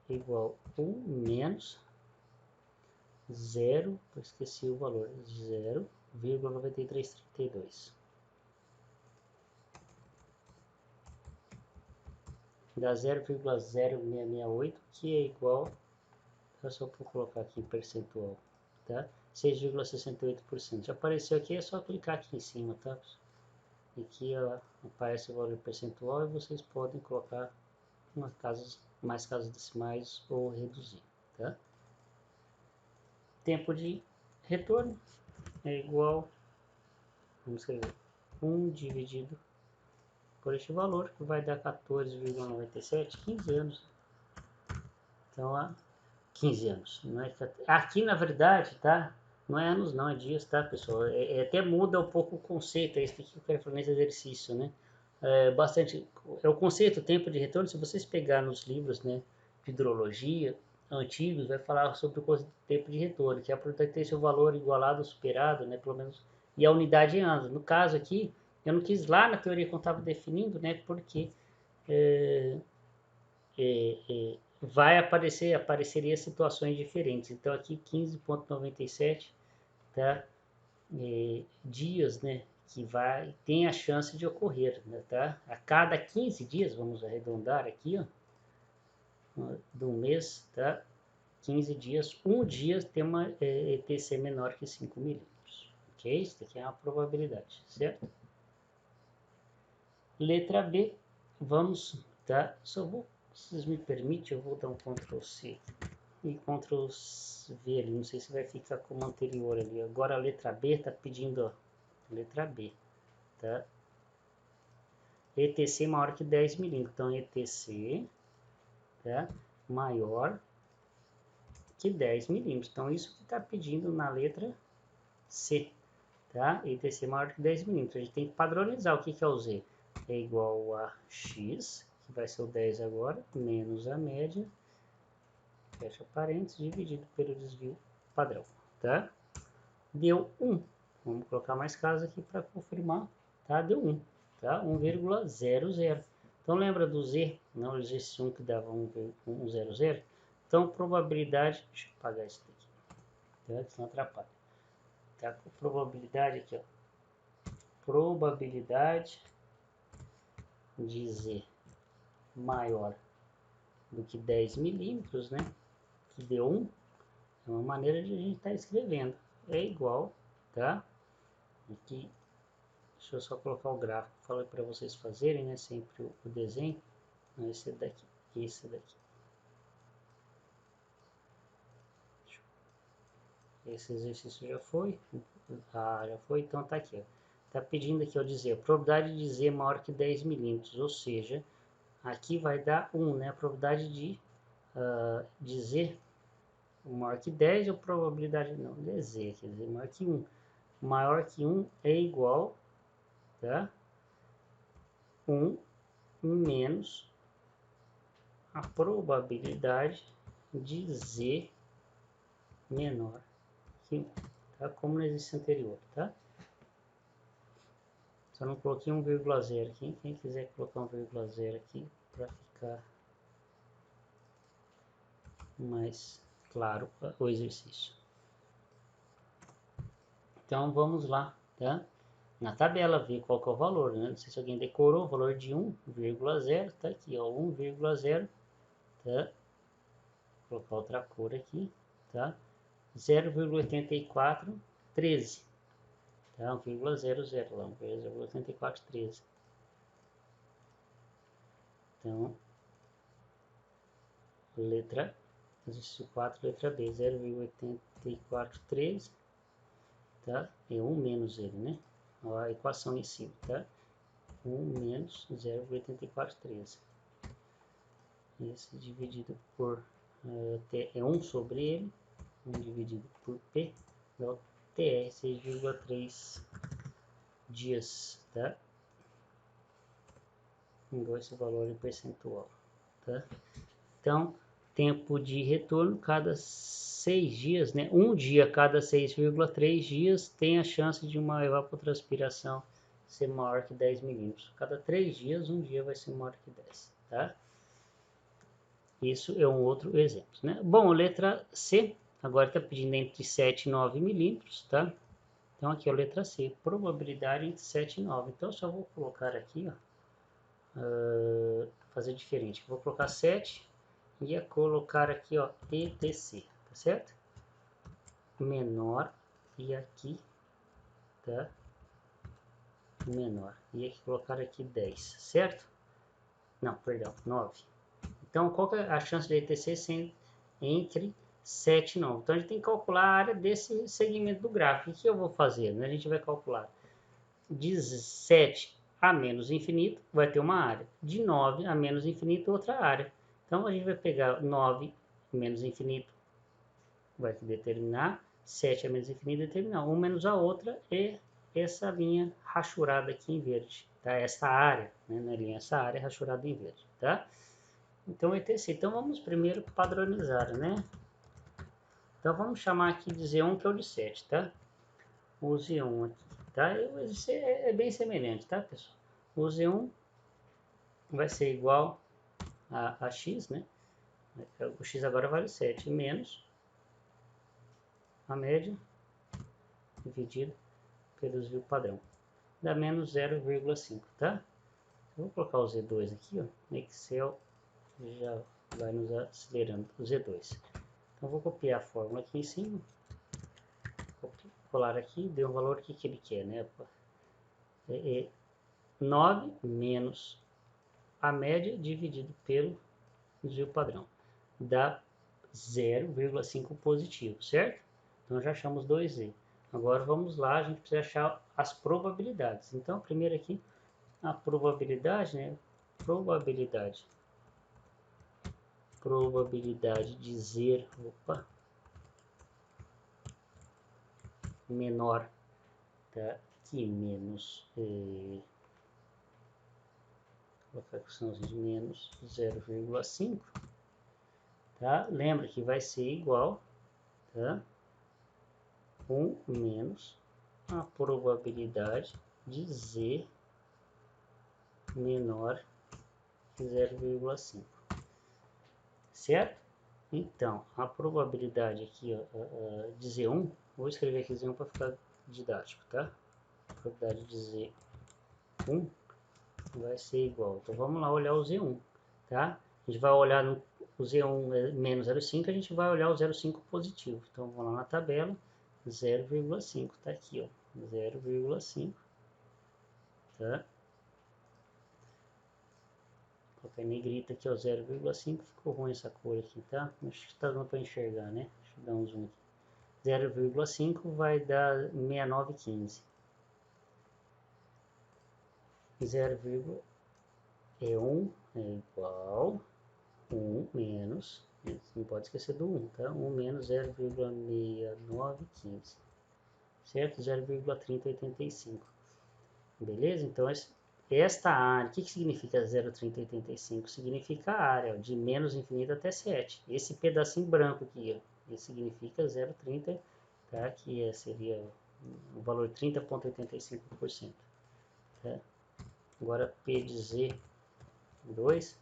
Igual 1 menos 0, esqueci o valor, 0,9332. Dá 0,0668, que é igual, é só por colocar aqui em percentual, tá? 6,68%. Já apareceu aqui, é só clicar aqui em cima, tá? E aqui aparece o valor percentual e vocês podem colocar mais casas decimais ou reduzir, tá? Tempo de retorno é igual, vamos escrever, 1 dividido por este valor, que vai dar 14,97, 15 anos. Então, 15 anos. Não é, aqui, na verdade, tá? Não é anos não, é dias, tá, pessoal? Até muda um pouco o conceito, é isso que eu quero falar nesse exercício, né? É o conceito, tempo de retorno, se vocês pegar nos livros, né, de hidrologia antigos, vai falar sobre o tempo de retorno, que é para ter seu valor igualado ou superado, né, pelo menos, e a unidade em anos. No caso aqui, eu não quis lá na teoria que eu estava definindo, né, porque apareceria situações diferentes. Então aqui 15,97, tá? Dias, né, que tem a chance de ocorrer, né, tá? A cada 15 dias, vamos arredondar aqui, ó, do mês, tá? 15 dias, um dia tem uma ETC menor que 5 milímetros, ok? Isso aqui é uma probabilidade, certo? Letra B, vamos, tá? Se vocês me permitem, eu vou dar um Ctrl C e Ctrl V ali, não sei se vai ficar como anterior ali. Agora a letra B está pedindo, ó, letra B, tá? ETC maior que 10 milímetros, então ETC, tá? Maior que 10 milímetros, então isso que está pedindo na letra C, tá? ETC maior que 10 milímetros, a gente tem que padronizar o que é o Z, é igual a X, que vai ser o 10 agora, menos a média, fecha parênteses, dividido pelo desvio padrão, tá? Deu 1. Vamos colocar mais casos aqui para confirmar, tá? Deu 1, tá? 1,00. Então, lembra do Z? Não existe 1 que dava 1,00. Então, probabilidade... Deixa eu apagar isso daqui, tá? Senão atrapalha. Tá? Com probabilidade aqui, ó. Probabilidade de Z maior do que 10 milímetros, né? Que deu 1. É uma maneira de a gente estar escrevendo. É igual, tá? Aqui, deixa eu só colocar o gráfico. Falei para vocês fazerem, né? Sempre o desenho. Esse daqui. Esse daqui. Esse exercício já foi. Já foi. Então tá aqui, ó. Tá pedindo aqui, ó, dizer a probabilidade de Z maior que 10 milímetros. Ou seja, aqui vai dar 1, né? A probabilidade de Z maior que 10 ou probabilidade, não, de Z, quer dizer, maior que 1. maior que 1 é igual, tá? 1 menos a probabilidade de Z menor que 1, tá? Como no exercício anterior, tá? Só não coloquei 1,0 aqui. Quem quiser colocar 1,0 aqui para ficar mais claro o exercício. Então vamos lá, tá? Na tabela ver qual que é o valor, né? Não sei se alguém decorou o valor de 1,0, tá aqui, ó, 1,0, tá? Vou colocar outra cor aqui, tá? 0,8413, tá? 1,00 lá, 0,8413. Então, letra, exercício 4, letra B, 0,8413, tá? É 1 menos ele, né? Ó, a equação em cima, tá? 1 menos 0,8413. Esse dividido por T é 1 sobre ele, 1 dividido por P, dá o TR 6,3 dias, tá? Igual esse valor em percentual, tá? Então, tempo de retorno cada 6 dias, né? Um dia a cada 6,3 dias tem a chance de uma evapotranspiração ser maior que 10 milímetros. Cada 3 dias, um dia vai ser maior que 10, tá? Isso é um outro exemplo, né? Bom, letra C, agora está pedindo entre 7 e 9 milímetros, tá? Então, aqui é a letra C, probabilidade entre 7 e 9. Então, eu só vou colocar aqui, ó, fazer diferente. Vou colocar 7 e ia colocar aqui, ó, ETC, tá certo? Menor, e aqui, tá? Menor. E aqui colocar aqui 10, certo? Não, perdão, 9. Então, qual que é a chance de ETC ser entre 7 e 9? Então, a gente tem que calcular a área desse segmento do gráfico. O que eu vou fazer? Né? A gente vai calcular de 7 a menos infinito, vai ter uma área. De 9 a menos infinito, outra área. Então, a gente vai pegar 9 menos infinito, vai determinar, 7 a menos infinito determinar. Um menos a outra e essa linha rachurada aqui em verde. Tá? Essa área, né? Na linha, essa área rachurada em verde. Tá? Então, ETC. Então, vamos primeiro padronizar, né? Então, vamos chamar aqui de Z1, que é o de 7, tá? O Z1 aqui, tá? Esse é bem semelhante, tá, pessoal? O Z1 vai ser igual a X, né? O X agora vale 7, menos a média dividido pelo desvio padrão. Dá menos 0,5, tá? Eu vou colocar o Z2 aqui, ó. No Excel já vai nos acelerando o Z2. Então, vou copiar a fórmula aqui em cima. Colar aqui, deu o valor que ele quer, né? 9 menos a média dividido pelo desvio padrão. Dá 0,5 positivo, certo? Então, já achamos 2Z. Agora, vamos lá, a gente precisa achar as probabilidades. Então, primeiro aqui, a probabilidade, né? Probabilidade de Z, menor, tá? Que menos, colocar de menos 0,5, tá? Lembra que vai ser igual, tá? 1 menos a probabilidade de Z menor que 0,5, certo? Então, a probabilidade aqui, ó, de Z1, vou escrever aqui Z1 para ficar didático, tá? A probabilidade de Z1 vai ser igual. Então, vamos lá olhar o Z1, tá? A gente vai olhar o Z1 é menos 0,5, a gente vai olhar o 0,5 positivo. Então, vamos lá na tabela, 0,5, tá aqui, ó, 0,5, tá? Colocar em negrita aqui, ó, 0,5, ficou ruim essa cor aqui, tá? Acho que tá dando para enxergar, né? Deixa eu dar um zoom aqui. 0,5 vai dar 6915. 0,1 é igual 1 menos, não pode esquecer do 1, tá? 1 menos 0,6915, certo? 0,3085. Beleza? Então, esta área, o que significa 0,3085? Significa a área, ó, de menos infinito até 7. Esse pedacinho branco aqui, ó, ele significa 0,30, tá? Que seria o valor 30,85%. Tá? Agora, P de Z2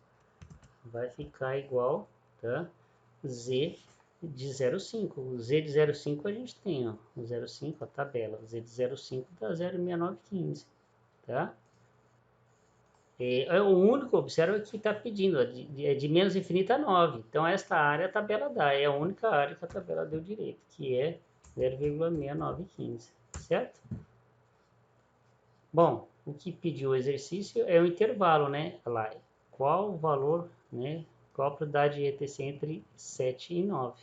vai ficar igual, tá? Z de 0,5. O Z de 0,5 a gente tem, ó, o 0,5, a tabela. O Z de 0,5 dá 0,6915, tá? É o único, observa que está pedindo, de menos infinito a 9. Então, esta área a tabela dá, é a única área que a tabela deu direito, que é 0,6915, certo? Bom, o que pediu o exercício é o intervalo, né? Lá, qual o valor, né? Qual a probabilidade de ETC entre 7 e 9?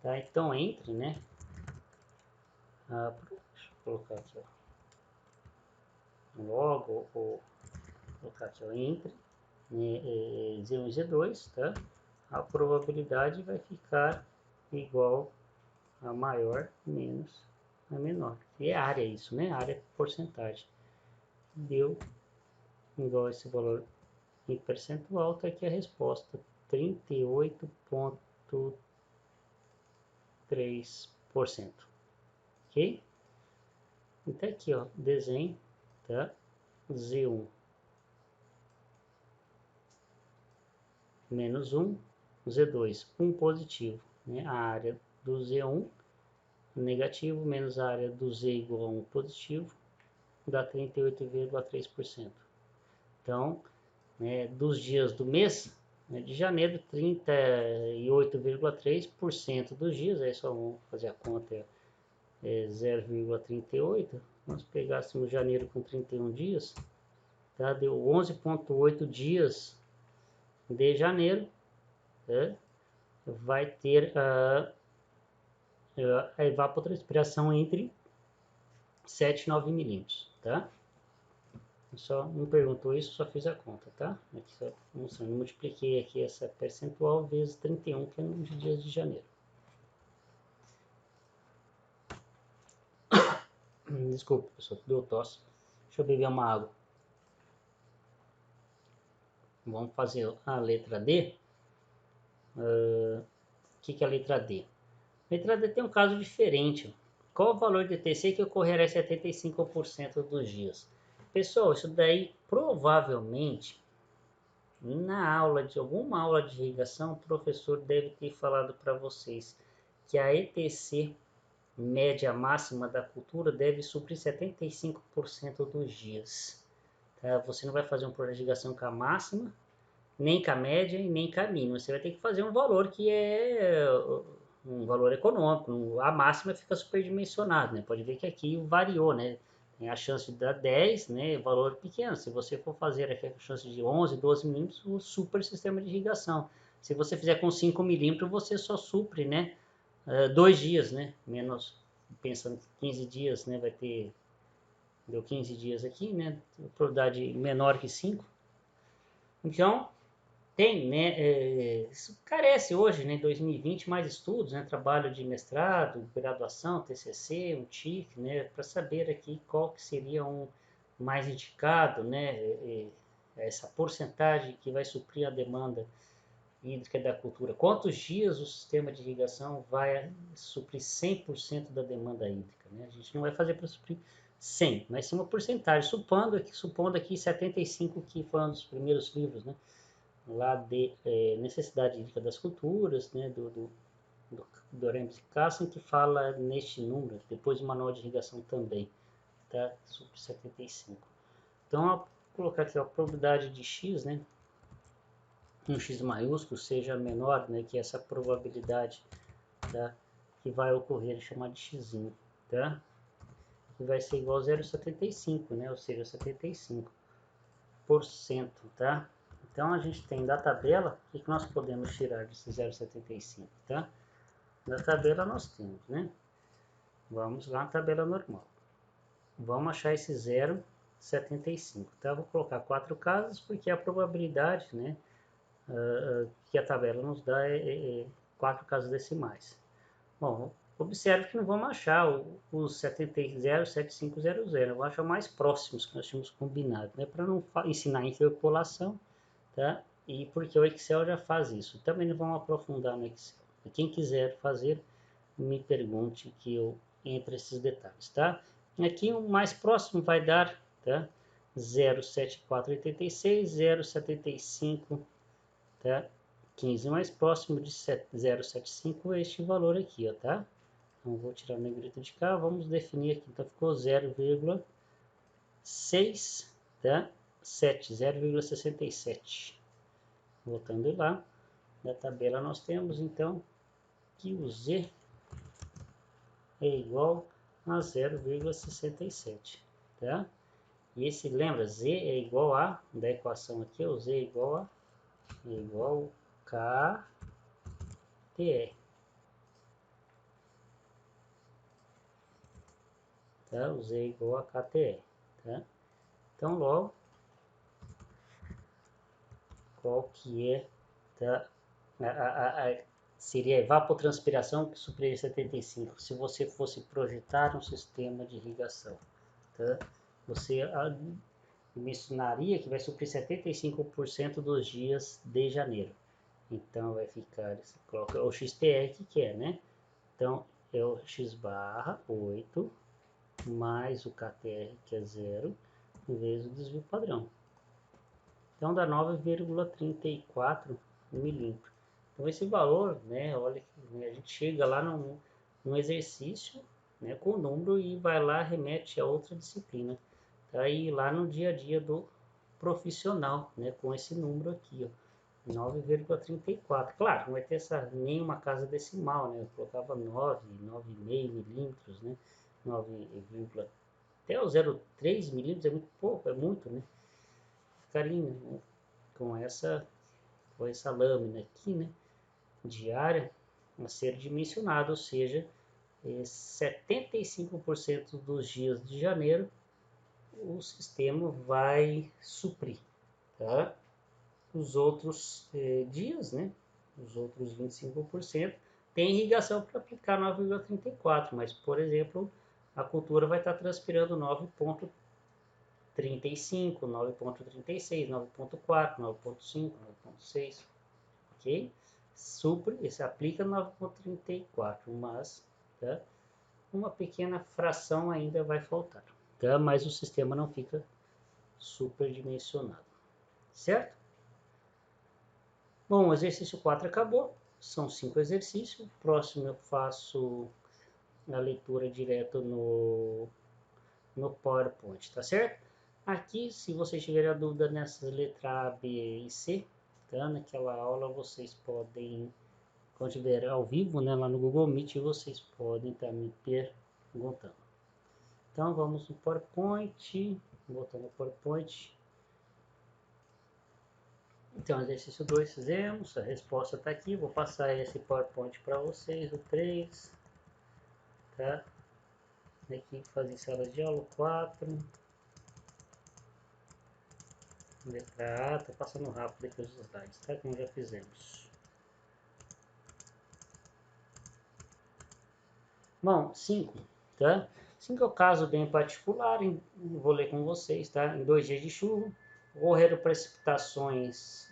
Tá? Então, entre, né? Deixa eu colocar aqui, ó. Logo, vou colocar aqui, ó, entre Z1 e Z2, tá? A probabilidade vai ficar igual a maior menos a menor. E é área isso, né? Área é porcentagem. Deu igual a esse valor em percentual, tá aqui a resposta, 38,3%. Ok? Então aqui, ó, desenho, tá? Z1 menos 1, Z2, 1 positivo, né? A área do Z1 negativo menos a área do Z igual a 1 positivo, dá 38,3%. Então, né, dos dias do mês, né, de janeiro, 38,3% dos dias, aí só vamos fazer a conta, é 0,38, nós pegássemos janeiro com 31 dias, tá, deu 11,8 dias de janeiro, né, vai ter a evapotranspiração entre 7 e 9 milímetros, tá? Só me perguntou isso, só fiz a conta, tá? Aqui só mostrando, multipliquei aqui essa percentual vezes 31, que é no dia de janeiro. Desculpa, pessoal, deu tosse. Deixa eu beber uma água. Vamos fazer a letra D. O que é a letra D? A letra D tem um caso diferente. Qual o valor de TC que ocorrerá em 75% dos dias? Pessoal, isso daí provavelmente na aula de alguma aula de irrigação, o professor deve ter falado para vocês que a ETC média máxima da cultura deve suprir 75% dos dias. Tá? Você não vai fazer um projeto de irrigação com a máxima, nem com a média e nem com a mínima. Você vai ter que fazer um valor que é um valor econômico. A máxima fica superdimensionado, né? Pode ver que aqui variou, né? Tem a chance de dar 10, né? Valor pequeno. Se você for fazer aqui a chance de 11, 12 milímetros, o super sistema de irrigação. Se você fizer com 5 milímetros, você só supre, né? 2 dias, né? Menos, pensando que 15 dias, né? Vai ter, deu 15 dias aqui, né? Probabilidade menor que 5. Então, tem, né? Isso carece hoje, né? Em 2020, mais estudos, né? Trabalho de mestrado, graduação, TCC, um TIC, né? Para saber aqui qual que seria um mais indicado, né? Essa porcentagem que vai suprir a demanda hídrica da cultura. Quantos dias o sistema de irrigação vai suprir 100% da demanda hídrica, né? A gente não vai fazer para suprir 100, mas sim uma porcentagem, supondo aqui 75, que foi um dos primeiros livros, né? Lá de necessidade hídrica das culturas, né, do Ramsey Kassan, que fala neste número, depois do manual de irrigação também, tá? Sub 75. Então, vou colocar aqui a probabilidade de x, né, um x maiúsculo seja menor, né, que essa probabilidade, tá, que vai ocorrer, chamar de x, tá? Que vai ser igual a 0,75, né, ou seja, 75%, tá? Então, a gente tem da tabela, o que nós podemos tirar desse 0,75, tá? Da tabela nós temos, né? Vamos lá na tabela normal. Vamos achar esse 0,75, tá? Vou colocar 4 casas, porque a probabilidade, né, que a tabela nos dá é 4 casas decimais. Bom, Observe que não vamos achar os 70,7500, vamos achar mais próximos que nós tínhamos combinado, né? Para não ensinar interpolação, tá? E porque o Excel já faz isso. Também não vamos aprofundar no Excel. E quem quiser fazer, me pergunte que eu entro esses detalhes, tá? Aqui o mais próximo vai dar, tá? 0,7486, 0,75, tá? 15 mais próximo de 0,75 é este valor aqui, ó, tá? Então vou tirar o negrito de cá, vamos definir aqui. Então ficou 0,6, tá? 0,67. Voltando lá, na tabela nós temos então que o Z é igual a 0,67, tá? E esse, lembra, Z é igual a, da equação aqui, o Z é igual a KTE, tá? O Z é igual a KTE, tá? Então, logo, qual que é, tá? Seria a evapotranspiração que suprir 75, se você fosse projetar um sistema de irrigação, tá? Você mencionaria que vai suprir 75% dos dias de janeiro. Então vai ficar, você coloca o XTR que é, né? Então é o x barra 8 mais o KTR que é 0 vezes o desvio padrão. Então dá 9,34 milímetros. Então esse valor, né, olha, a gente chega lá num exercício, né, com o número e vai lá, remete a outra disciplina. Tá aí lá no dia a dia do profissional, né, com esse número aqui, ó, 9,34. Claro, não vai ter nenhuma casa decimal, né, eu colocava 9,5 milímetros, né, 9, até o 0,3 milímetros é muito pouco, é muito, né, ficaria, né, com essa lâmina aqui, né, diária a ser dimensionada, ou seja, 75% dos dias de janeiro o sistema vai suprir, tá? Os outros dias, né, os outros 25%, tem irrigação para aplicar 9,34, mas, por exemplo, a cultura vai estar transpirando 9,35, 9,36, 9,4, 9,5, 9,6, ok? Supre, esse aplica 9,34, mas, tá? Uma pequena fração ainda vai faltar, tá? Mas o sistema não fica superdimensionado, certo? Bom, o exercício 4 acabou, são 5 exercícios. Próximo eu faço a leitura direto no PowerPoint, tá certo? Aqui, se vocês tiverem a dúvida nessas letras A, B e C, tá? Naquela aula vocês podem, quando estiver ao vivo, né, lá no Google Meet, vocês podem estar me perguntando. Então, vamos no PowerPoint, voltando no PowerPoint. Então, exercício 2 fizemos, a resposta está aqui, vou passar esse PowerPoint para vocês, o 3, tá? Aqui, fazer sala de aula, 4, letra A, tô passando rápido aqui os slides, tá? Como já fizemos. Bom, 5, tá? 5 é o caso bem particular, vou ler com vocês, tá? Em 2 dias de chuva, ocorreram precipitações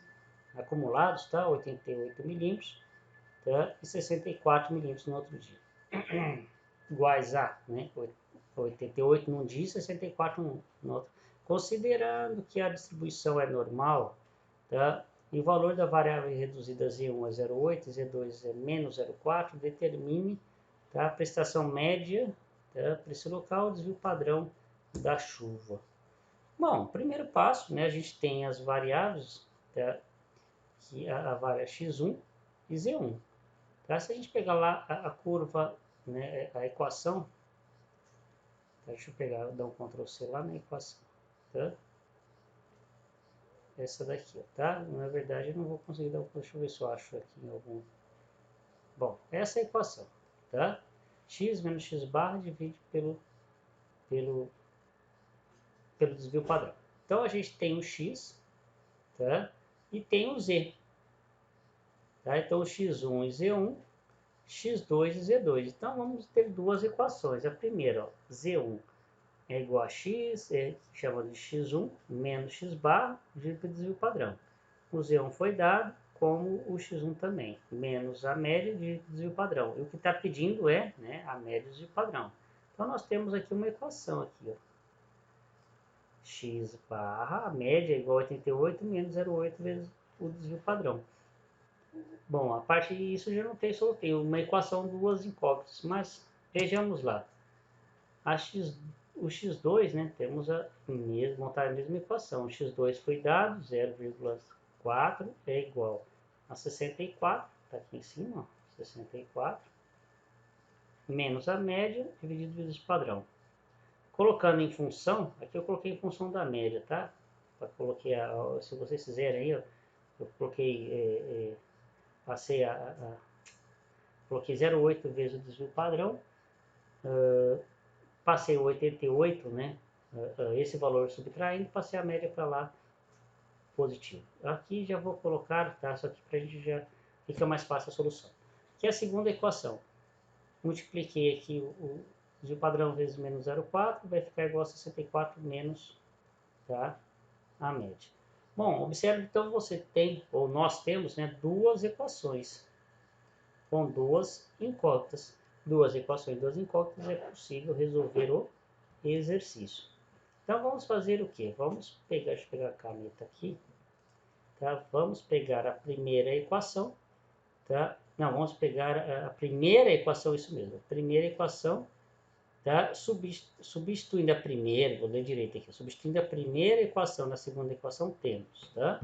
acumulados, tá? 88 milímetros, tá? E 64 milímetros no outro dia. Iguais a, né? 88 num dia e 64 no outro. Considerando que a distribuição é normal, tá? E o valor da variável reduzida Z1 é 0,8, Z2 é menos 0,4, determine, tá? A prestação média, tá? Para esse local, o desvio padrão da chuva. Bom, primeiro passo, né? A gente tem as variáveis, tá? Que a variável x1 e z1. Tá? Se a gente pegar lá a curva, né, a equação, deixa eu pegar, dar um Ctrl C lá na equação, tá? Essa daqui, tá? Na verdade, eu não vou conseguir dar um, deixa eu ver se eu acho aqui em algum. Bom, essa é a equação, tá? X menos x barra divide pelo desvio padrão. Então, a gente tem o x, tá? E tem o z, tá? Então, o x1 e z1, x2 e z2. Então, vamos ter duas equações. A primeira, ó, z1 é igual a x, chama de x1 menos x barra, dividido pelo desvio padrão. O z1 foi dado, como o x1 também, menos a média de desvio padrão. E o que está pedindo é, né, a média de desvio padrão. Então, nós temos aqui uma equação aqui, ó. X barra, a média é igual a 88 menos 0,8 vezes o desvio padrão. Bom, a parte disso já não tem solução, tem uma equação, duas incógnitas, mas vejamos lá. O x2, né, temos montar a mesma equação. O x2 foi dado, 0,4 é igual a 64, está aqui em cima, ó, 64, menos a média dividido pelo desvio padrão. Colocando em função, aqui eu coloquei em função da média, tá? Coloquei se vocês fizerem aí, ó, eu coloquei, passei coloquei 0,8 vezes o desvio padrão, passei o 88, né? Esse valor subtraindo, passei a média para lá positivo. Aqui já vou colocar, tá? Só que para a gente já fica mais fácil a solução. Aqui é a segunda equação. Multipliquei aqui o desvio padrão vezes menos 0,4, vai ficar igual a 64 menos, tá, a média. Bom, observe então você tem, ou nós temos, né, duas equações com duas incógnitas. Duas equações, duas incógnitas, é possível resolver o exercício. Então vamos fazer o que? Vamos pegar, deixa eu pegar a caneta aqui, tá? Vamos pegar a primeira equação, tá? Não, vamos pegar a primeira equação, isso mesmo, a primeira equação, tá? Substituindo a primeira, vou ler direito aqui, substituindo a primeira equação na segunda equação, temos, tá?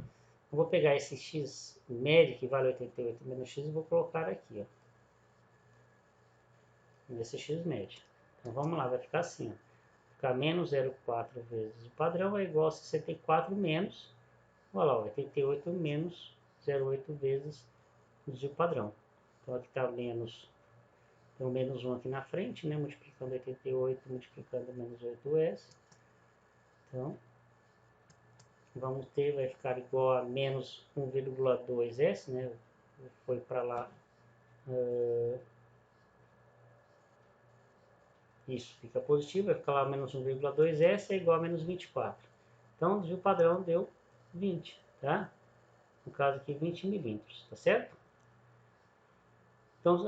Eu vou pegar esse x médio, que vale 88 menos x, e vou colocar aqui, ó. Esse x médio. Então vamos lá, vai ficar assim, ó. Ficar menos 0,4 vezes o padrão é igual a 64 menos, olha lá, 88 menos 0,8 vezes o padrão. Então aqui está menos, tem um menos 1 aqui na frente, né? Multiplicando 88, multiplicando menos 8s. Então, vamos ter, vai ficar igual a menos 1,2s, né? Foi para lá. Isso fica positivo, vai ficar lá menos 1,2s é igual a menos 24. Então, o desvio padrão deu 20, tá? No caso aqui, 20 milímetros, tá certo? Então,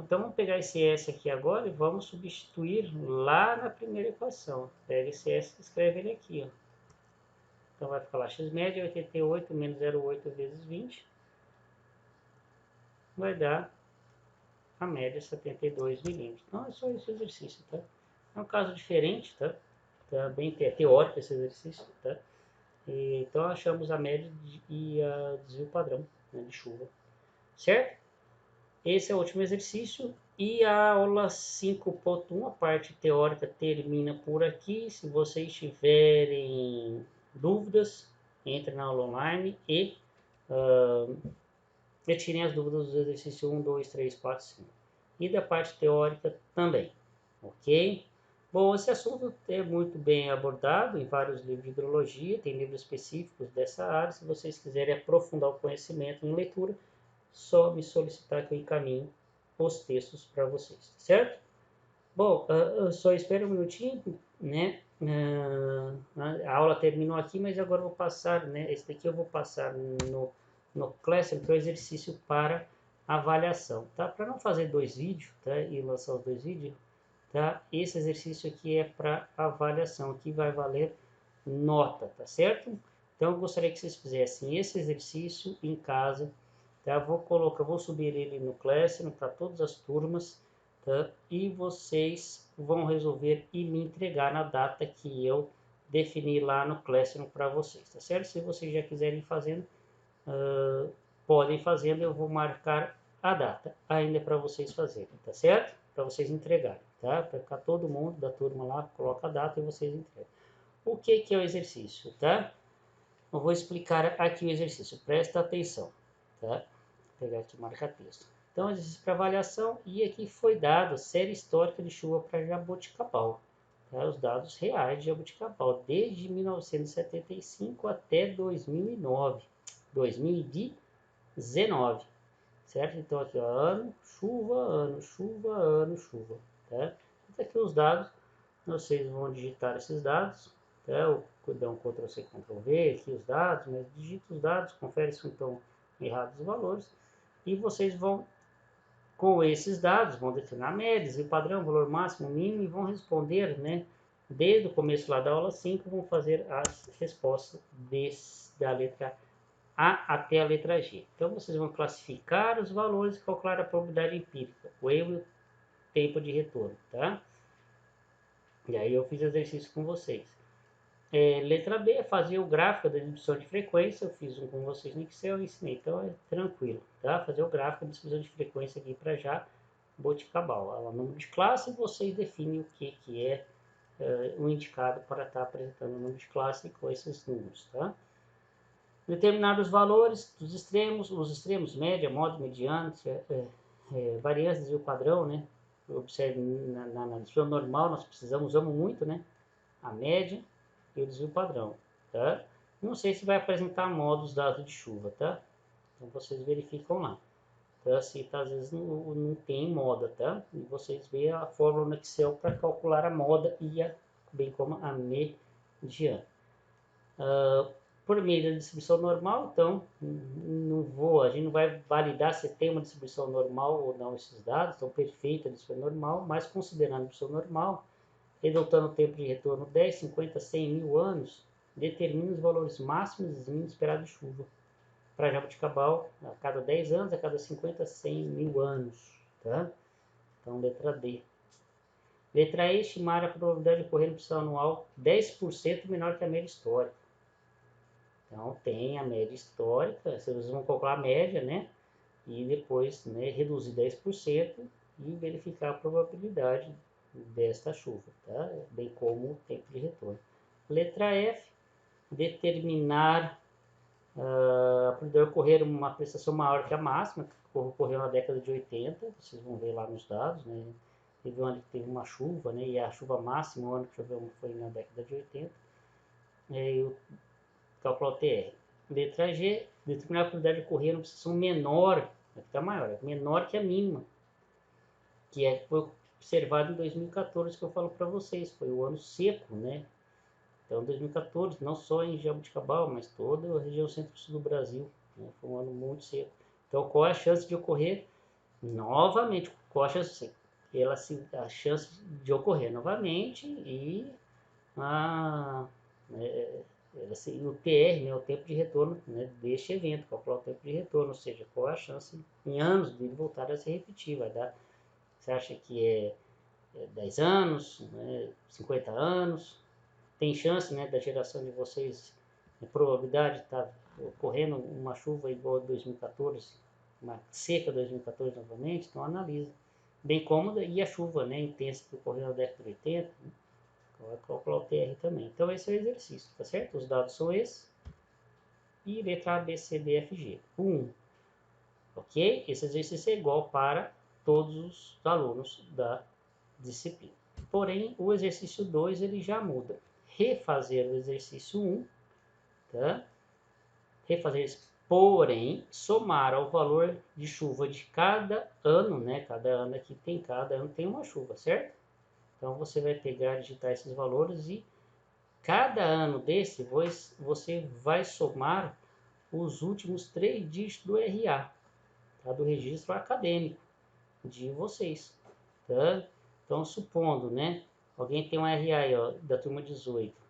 vamos pegar esse S aqui agora e vamos substituir lá na primeira equação. Pega esse S e escreve ele aqui, ó. Então, vai ficar lá, x média é 88 menos 0,8 vezes 20. Vai dar a média 72 milímetros. Então, é só esse exercício, tá? É um caso diferente, tá? Tá bem teórico esse exercício, tá? Então, achamos a média e a desvio padrão, né, de chuva, certo? Esse é o último exercício e a aula 5.1, a parte teórica, termina por aqui. Se vocês tiverem dúvidas, entrem na aula online e retirem as dúvidas dos exercícios 1, 2, 3, 4, 5. E da parte teórica também, ok? Bom, esse assunto é muito bem abordado em vários livros de hidrologia, tem livros específicos dessa área. Se vocês quiserem aprofundar o conhecimento em leitura, só me solicitar que eu encaminhe os textos para vocês, certo? Bom, eu só espero um minutinho, né? A aula terminou aqui, mas agora eu vou passar, né? Esse daqui eu vou passar no Classroom, que é o exercício para avaliação, tá? Para não fazer dois vídeos, tá? E lançar os dois vídeos, tá? Esse exercício aqui é para avaliação, aqui vai valer nota, tá certo? Então eu gostaria que vocês fizessem esse exercício em casa, tá? Vou subir ele no Classroom para todas as turmas, tá? E vocês vão resolver e me entregar na data que eu definir lá no Classroom para vocês, tá certo? Se vocês já quiserem ir fazendo, podem fazendo, eu vou marcar a data ainda para vocês fazerem, tá certo? Para vocês entregarem, tá? Para ficar todo mundo da turma lá, coloca a data e vocês entregam. O que é o exercício, tá? Eu vou explicar aqui o exercício, presta atenção, tá? Vou pegar aqui marca-texto. Então, exercício para avaliação, e aqui foi dado série histórica de chuva para Jaboticabal, tá? Os dados reais de Jaboticabal, desde 1975 até 2019, certo? Então aqui, ó, ano, chuva, tá? Então aqui os dados, vocês vão digitar esses dados, tá? Eu dou um Ctrl+C, Ctrl+V aqui os dados, mas digita os dados, confere se estão errados os valores, e vocês vão, com esses dados, vão determinar médias e padrão, valor máximo, mínimo, e vão responder, né? Desde o começo lá da aula 5, vão fazer as respostas da letra A até a letra G. Então, vocês vão classificar os valores e calcular a probabilidade empírica, o erro e o tempo de retorno, tá? E aí eu fiz exercício com vocês. Letra B é fazer o gráfico da distribuição de frequência. Eu fiz um com vocês no Excel e ensinei, então é tranquilo, tá? Fazer o gráfico da distribuição de frequência aqui para já Boticabal. O número de classe, vocês definem o que é o indicado para estar apresentando o número de classe com esses números, tá? Determinados valores dos extremos, os extremos, média, modo, mediano, variâncias e o padrão, né? Observe na distribuição normal, nós usamos muito, né? A média e o desvio padrão, tá? Não sei se vai apresentar modos dados de chuva, tá? Então vocês verificam lá. Então, assim, às vezes não tem moda, tá? E vocês veem a fórmula no Excel para calcular a moda e bem como a mediana. Por meio da distribuição normal, então, a gente não vai validar se tem uma distribuição normal ou não esses dados, então perfeita a distribuição normal, mas considerando a distribuição normal, resultando o tempo de retorno 10, 50, 100 mil anos, determina os valores máximos e mínimos esperados de chuva para Jaboticabal a cada 10 anos, a cada 50, 100 mil anos, tá? Então, letra D. Letra E, estimar a probabilidade de ocorrer no pulsão anual 10% menor que a média histórica. Então, tem a média histórica, vocês vão calcular a média, né? E depois, né, reduzir 10% e verificar a probabilidade desta chuva, tá? Bem como o tempo de retorno. Letra F, determinar a probabilidade de ocorrer uma prestação maior que a máxima, que ocorreu na década de 80, vocês vão ver lá nos dados, né? Teve um ano que teve uma chuva, né? E a chuva máxima, o ano que choveu foi na década de 80. E o cálculo TR. Letra G, determinar a probabilidade de ocorrer uma prestação menor, aqui está maior, menor que a mínima, que foi observado em 2014, que eu falo para vocês, foi o ano seco, né? Então, 2014, não só em Jaboticabal, mas toda a região centro-sul do Brasil, né? Foi um ano muito seco. Então, qual é a chance de ocorrer novamente? Qual a chance? A chance de ocorrer novamente e o TR, né, o tempo de retorno, né, deste evento, calcular o tempo de retorno, ou seja, qual a chance em anos de ele voltar a se repetir, vai dar, você acha que é 10 anos, né, 50 anos, tem chance, né, da geração de vocês, a probabilidade de estar ocorrendo uma chuva igual a 2014, uma seca 2014 novamente, então analisa. Bem cômoda e a chuva, né, intensa que ocorreu na década de 80, né, vai calcular o TR também. Então esse é o exercício, tá certo? Os dados são esses. E letra A, B, C, D, F, G. 1. Ok? Esse exercício é igual para todos os alunos da disciplina. Porém, o exercício 2 ele já muda. Refazer o exercício 1, tá? Refazer isso. Porém, somar ao valor de chuva de cada ano, né? Cada ano aqui tem, cada ano tem uma chuva, certo? Então, você vai pegar, digitar esses valores e cada ano desse você vai somar os últimos 3 dígitos do RA, tá? Do registro acadêmico de vocês, tá? Então, supondo, né? Alguém tem um RA aí, ó, da turma 18.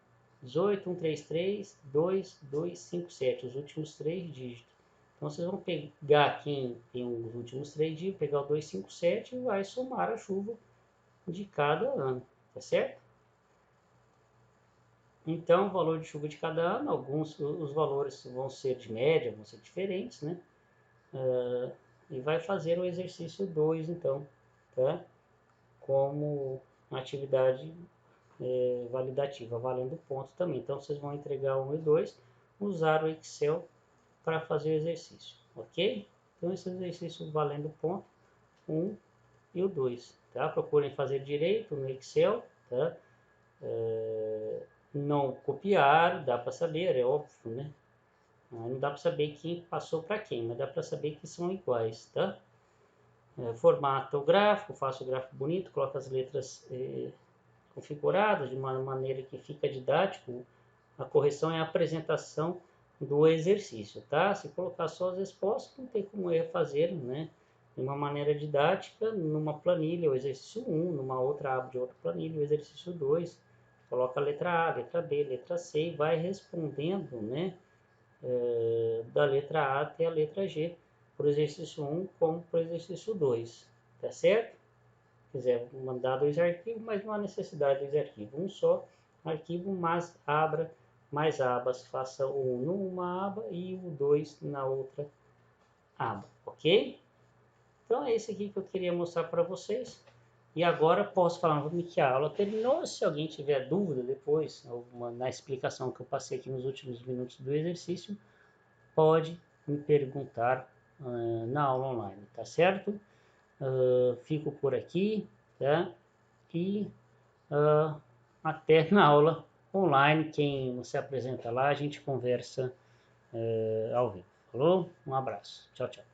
18, 133, 2, 2, 5, 7, os últimos 3 dígitos. Então, vocês vão pegar quem tem os últimos 3 dígitos, pegar o 2, 5, 7 e vai somar a chuva de cada ano, tá certo? Então, o valor de chuva de cada ano, os valores vão ser de média, vão ser diferentes, né? E vai fazer o exercício 2, então, tá? Como atividade validativa, valendo ponto também. Então, vocês vão entregar 1 e 2, usar o Excel para fazer o exercício, ok? Então, esse exercício valendo ponto 1 e o 2, tá? Procurem fazer direito no Excel, tá? Não copiar, dá para saber, é óbvio, né? Não dá para saber quem passou para quem, mas dá para saber que são iguais, tá? Formata o gráfico, faço o gráfico bonito, coloco as letras configuradas de uma maneira que fica didático. A correção é a apresentação do exercício, tá? Se colocar só as respostas, não tem como eu fazer, né? De uma maneira didática, numa planilha, o exercício 1, numa outra aba de outra planilha, o exercício 2, coloca a letra A, letra B, letra C e vai respondendo, né? Da letra A até a letra G, para o exercício 1 como para o exercício 2, tá certo? Se quiser mandar 2 arquivos, mas não há necessidade de 2 arquivos, um só arquivo, mas abra mais abas, faça o 1 numa aba e o 2 na outra aba, ok? Então é isso aqui que eu queria mostrar para vocês. E agora posso falar que a aula terminou. Se alguém tiver dúvida depois, na explicação que eu passei aqui nos últimos minutos do exercício, pode me perguntar na aula online, tá certo? Fico por aqui, tá? E até na aula online, quem se apresenta lá, a gente conversa ao vivo. Falou? Um abraço. Tchau, tchau.